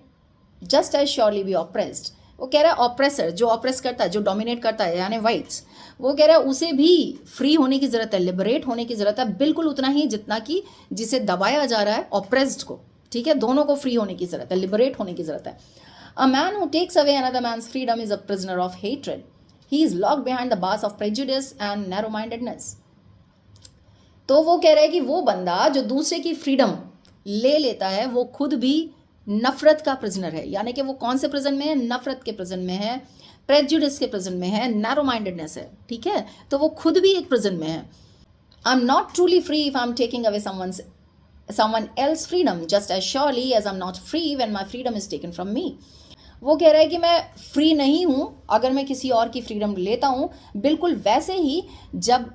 Speaker 1: just as surely be oppressed. वो कह रहा है ऑप्रेसर, जो ऑप्रेस करता है, जो डोमिनेट करता है, यानी वाइट्स, वो कह रहा है उसे भी फ्री होने की ज़रूरत है, लिबरेट होने की ज़रूरत है, बिल्कुल उतना ही जितना कि जिसे दबाया जा रहा है ऑप्रेस्ड को। ठीक है, दोनों को फ्री होने की ज़रूरत है, लिबरेट होने की ज़रूरत है। A man who takes away another man's freedom is a prisoner of hatred. He is locked behind the bars of prejudice and narrow-mindedness. तो वो कह रहा है कि वो बंदा जो दूसरे की फ्रीडम ले लेता है, वो खुद भी नफरत का प्रिजनर है। यानी कि वो कौन से प्रिजन में है? नफरत के प्रिजन में है, प्रेजुडिस के प्रिजन में है, नैरो माइंडेडनेस है। ठीक है, तो वो खुद भी एक प्रिजन में है। I am not truly free if I am taking away someone else freedom just as surely as I'm not free when my freedom is taken from me. वो कह रहा है कि मैं फ्री नहीं हूँ अगर मैं किसी और की फ्रीडम लेता हूँ, बिल्कुल वैसे ही जब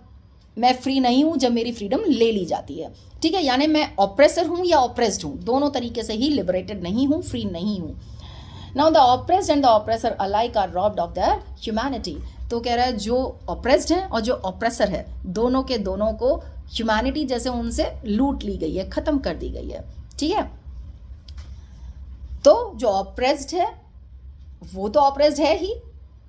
Speaker 1: मैं फ्री नहीं हूँ जब मेरी फ्रीडम ले ली जाती है। ठीक है, यानी मैं ऑप्रेसर हूँ या ऑप्रेस्ड हूँ, दोनों तरीके से ही लिबरेटेड नहीं हूँ, फ्री नहीं हूँ। Now the oppressed and the oppressor alike are robbed of their humanity. तो कह रहा है जो ऑप्रेस्ड है और जो ऑप्रेसर है, दोनों के दोनों को ह्यूमैनिटी जैसे उनसे लूट ली गई है, ख़त्म कर दी गई है। ठीक है, तो जो ऑप्रेस्ड है वो तो ऑप्रेस्ड है ही,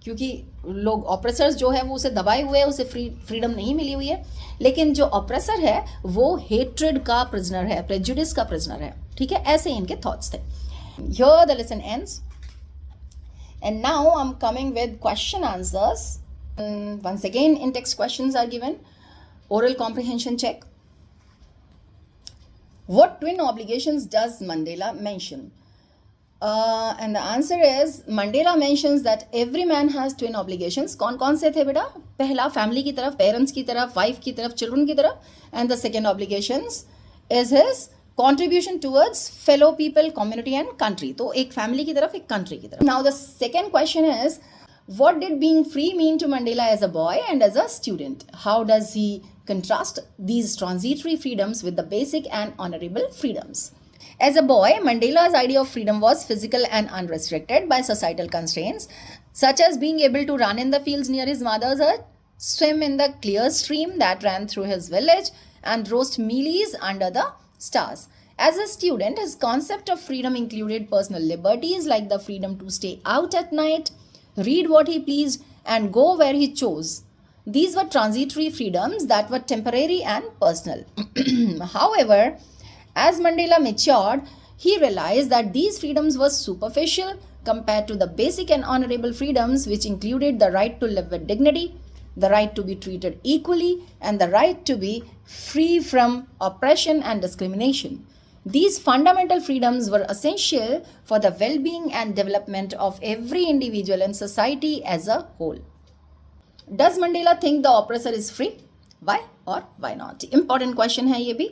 Speaker 1: क्योंकि लोग ऑप्रेसर्स जो है वो उसे दबाए हुए है, उसे फ्रीडम नहीं मिली हुई है। लेकिन जो ऑप्रेसर है वो हेट्रेड का प्रिजनर है, प्रेजुडिस का प्रिजनर है। ठीक है, ऐसे इनके थॉट्स थे। Here the lesson ends and now I am coming with question answers. Once again in text questions are given, oral comprehension check. What twin obligations does Mandela mention? And the answer is Mandela mentions that every man has twin obligations. कौन से थे बेटा? पहला family की तरफ, parents की तरफ, wife की तरफ, चिल्ड्रन की तरफ, and the second obligations is his contribution towards fellow people, community and country. तो एक फैमिली की तरफ, एक कंट्री की तरफ. Now the second question is, what did being free mean to Mandela as a boy and as a student? How does he contrast these transitory freedoms with the basic and honorable freedoms? As a boy, Mandela's idea of freedom was physical and unrestricted by societal constraints, such as being able to run in the fields near his mother's hut, swim in the clear stream that ran through his village, and roast mealies under the stars. As a student, his concept of freedom included personal liberties like the freedom to stay out at night, read what he pleased, and go where he chose. These were transitory freedoms that were temporary and personal. However, as Mandela matured, he realized that these freedoms were superficial compared to the basic and honorable freedoms, which included the right to live with dignity, the right to be treated equally, and the right to be free from oppression and discrimination. These fundamental freedoms were essential for the well-being and development of every individual and society as a whole. Does Mandela think the oppressor is free? Why or why not? Important question है ये भी.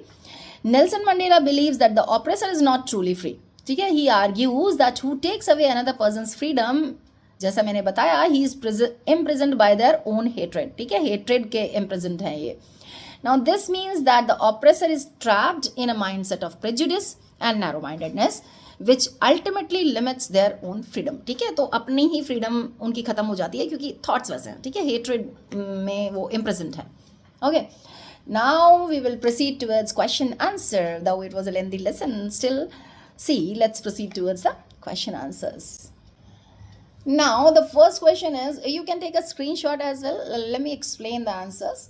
Speaker 1: Nelson Mandela believes that the oppressor is not truly free. ठीक है, he argues that who takes away another person's freedom, जैसा मैंने बताया, he is imprisoned by their own hatred. ठीक है, hatred के imprisoned हैं ये. Now this means that the oppressor is trapped in a mindset of prejudice and narrow-mindedness, which ultimately limits their own freedom. ठीक है, तो अपनी ही freedom उनकी खत्म हो जाती है क्योंकि thoughts वैसे हैं. ठीक है, hatred में वो imprisoned है. Okay, now we will proceed towards question answer. Though it was a lengthy lesson, still see, let's proceed towards the question answers. Now the first question is, you can take a screenshot as well. Let me explain the answers.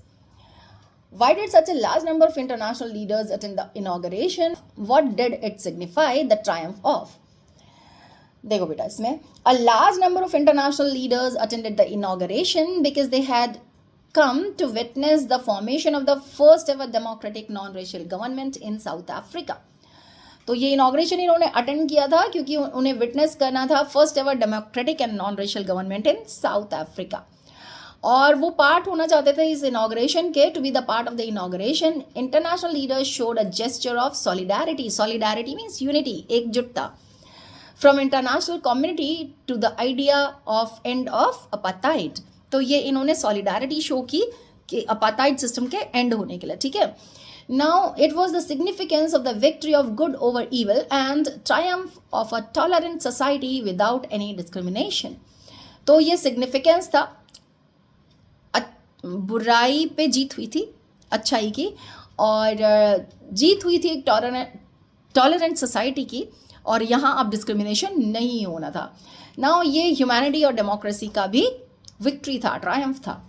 Speaker 1: Why did such a large number of international leaders attend the inauguration? What did it signify the triumph of? देखो बेटा इसमें a large number of international leaders attended the inauguration because they had come to witness the formation of the first ever democratic non-racial government in South Africa. तो ये inauguration इन्होंने attend किया था क्योंकि उन्हें विटनेस करना था first ever democratic and non racial government in South Africa, और वो पार्ट होना चाहते थे इस इनॉग्रेशन के. To be the part of the inauguration, international leaders showed a gesture of solidarity. Solidarity means unity, एकजुटता. From international community to the idea of end of apartheid. तो ये इन्होंने सॉलिडारिटी शो की कि अपार्थाइड सिस्टम के and होने के लिए. ठीक है. Now it was the significance of the victory of good over evil and triumph of a tolerant society without any discrimination. तो ये significance था, बुराई पे जीत हुई थी अच्छाई की, और जीत हुई थी एक टॉलरेंट सोसाइटी की, और यहाँ अब डिस्क्रिमिनेशन नहीं होना था. नाउ ये ह्यूमैनिटी और डेमोक्रेसी का भी विक्ट्री था, ट्रायम्फ था.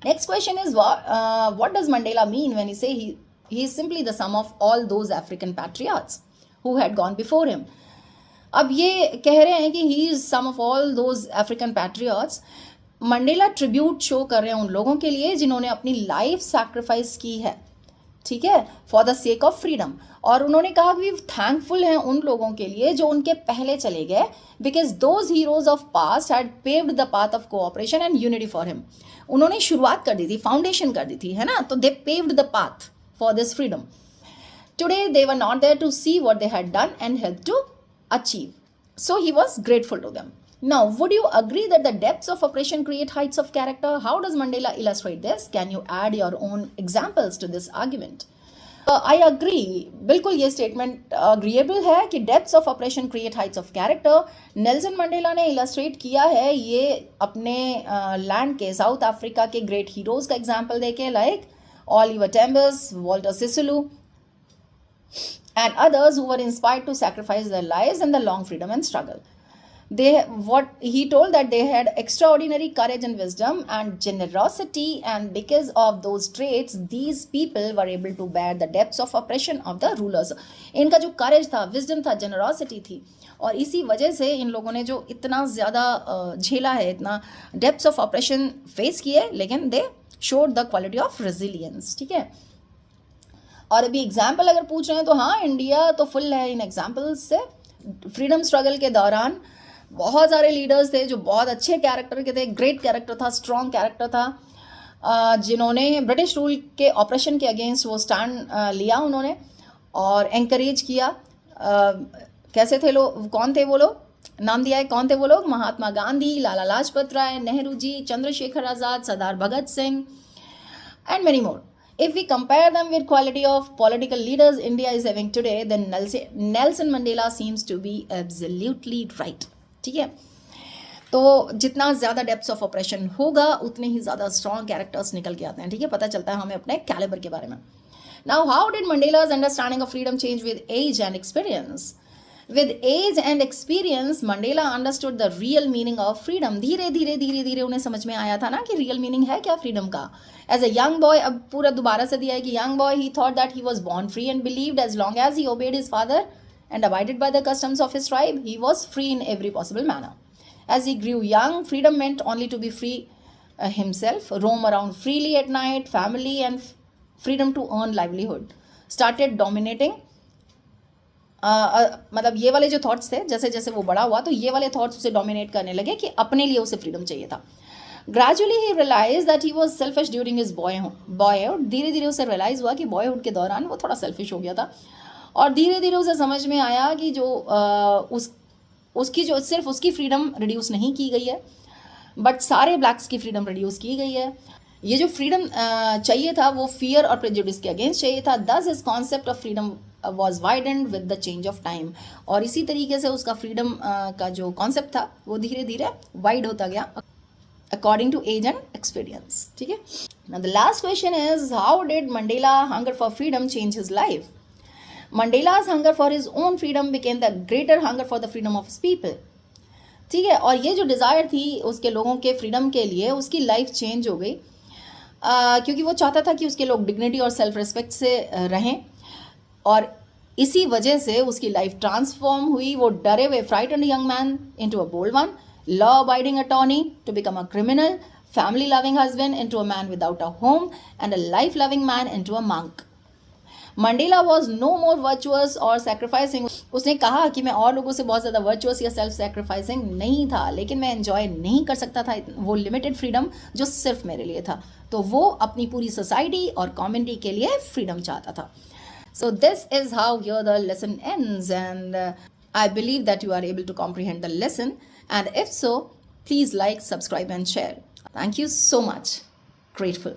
Speaker 1: Next question is what does Mandela mean when he say he is simply the sum of all those African patriots who had gone before him? अब ये कह रहे हैं कि he is sum of all those African patriots. Mandela tribute show कर रहे हैं उन लोगों के लिए जिन्होंने अपनी लाइफ सैक्रिफाइस की है, ठीक है, for the sake of freedom. और उन्होंने कहा कि थैंकफुल हैं उन लोगों के लिए जो उनके पहले चले गए, because those heroes of past had paved the path of cooperation and unity for him. उन्होंने शुरुआत कर दी थी, फाउंडेशन कर दी थी, है ना. तो they paved the path for this freedom. Today they were not there to see what they had done and help to achieve. So he was grateful to them. Now, would you agree that the depths of oppression create heights of character? How does Mandela illustrate this? Can you add your own examples to this argument? I agree. बिल्कुल ये statement agreeable है कि depths of operation create heights of character. Nelson Mandela ने illustrate किया है ये अपने land के, साउथ अफ्रीका के ग्रेट हीरोज का एग्जाम्पल देके, like Oliver Tambo, Walter Sisulu and others who were inspired to sacrifice their lives in the long freedom and struggle. What he told that they had extraordinary courage and wisdom and generosity, and because of those traits these people were able to bear the depths of oppression of the rulers. इनका जो courage था, wisdom था, generosity थी, और इसी वजह से इन लोगों ने जो इतना ज़्यादा झेला है, इतना depths of oppression face किए, लेकिन they showed the quality of resilience. ठीक है. और अभी एग्जाम्पल अगर पूछ रहे हैं तो हाँ, इंडिया तो फुल है इन एग्जाम्पल्स से. फ्रीडम स्ट्रगल के दौरान बहुत सारे लीडर्स थे जो बहुत अच्छे कैरेक्टर के थे, ग्रेट कैरेक्टर था, स्ट्रॉन्ग कैरेक्टर था, जिन्होंने ब्रिटिश रूल के ऑपरेशन के अगेंस्ट वो स्टैंड लिया उन्होंने और एंकरेज किया. कैसे थे लोग, कौन थे वो लोग, नाम दिया है, कौन थे वो लोग? Mahatma Gandhi, Lala Lajpat Rai, Nehru ji, Chandrashekhar Azad, Sardar Bhagat Singh and many more. If we compare them with quality of political leaders India is having today, then Nelson Mandela seems to be absolutely right. ठीक है. तो जितना ज़्यादा डेप्थ्स ऑफ ऑपरेशन होगा उतने ही ज़्यादा स्ट्रॉन्ग कैरेक्टर्स निकल के आते हैं. ठीक है, पता चलता है हमें अपने कैलिबर के बारे में. Now how did Mandela's understanding of freedom change with age and experience? With age and experience, Mandela understood the real meaning of freedom. धीरे धीरे धीरे धीरे उन्हें समझ में आया था ना कि रियल मीनिंग है क्या फ्रीडम का. As a young boy, अब पूरा दोबारा से दिया है कि young boy he thought that he was born free and believed as long as he obeyed his father and abided by the customs of his tribe, he was free in every possible manner. As he grew young, freedom meant only to be free himself, roam around freely at night, family and freedom to earn livelihood started dominating. मतलब ये वाले जो thoughts थे, जैसे जैसे वो बड़ा हुआ तो ये वाले थॉट्स उसे डोमिनेट करने लगे कि अपने लिए उसे फ्रीडम चाहिए था. Gradually he realise that he was selfish during his boyhood. धीरे धीरे उसे रियलाइज हुआ कि बॉयहुड के दौरान वो थोड़ा सेल्फिश हो गया था, और धीरे धीरे उसे समझ में आया कि जो उसकी जो सिर्फ उसकी फ्रीडम रिड्यूस नहीं की गई है, बट सारे ब्लैक्स की फ्रीडम रिड्यूस की गई है. ये जो फ्रीडम चाहिए था वो फियर और प्रेजुडिस के अगेंस्ट चाहिए था. दस his concept of freedom was widened with the change of time. और इसी तरीके से उसका फ्रीडम का जो कॉन्सेप्ट था वो धीरे धीरे वाइड होता गया according to age and experience. ठीक है. Now the last question is, how did Mandela hunger for freedom change his life? Mandela's hunger for his own freedom became the greater hunger for the freedom of his people. ठीक है. और ये जो desire थी उसके लोगों के freedom के लिए, उसकी लाइफ चेंज हो गई. क्योंकि वो चाहता था कि उसके लोग डिग्निटी और सेल्फ रिस्पेक्ट से रहें, और इसी वजह से उसकी लाइफ ट्रांसफॉर्म हुई. वो डरे हुए frightened young man into a bold one, law abiding attorney to become a criminal, family loving husband into a man without a home, and a life loving man into a monk. Mandela was no more virtuous और sacrificing. उसने कहा कि मैं और लोगों से बहुत ज़्यादा वर्चुअस या सेल्फ सेक्रीफाइसिंग नहीं था, लेकिन मैं एंजॉय नहीं कर सकता था वो लिमिटेड फ्रीडम जो सिर्फ मेरे लिए था. तो वो अपनी पूरी सोसाइटी और कम्युनिटी के लिए फ्रीडम चाहता था. So this is how here the lesson ends, and I believe that you are able to comprehend the lesson, and if so, please like, subscribe and share. Thank you so much. Grateful.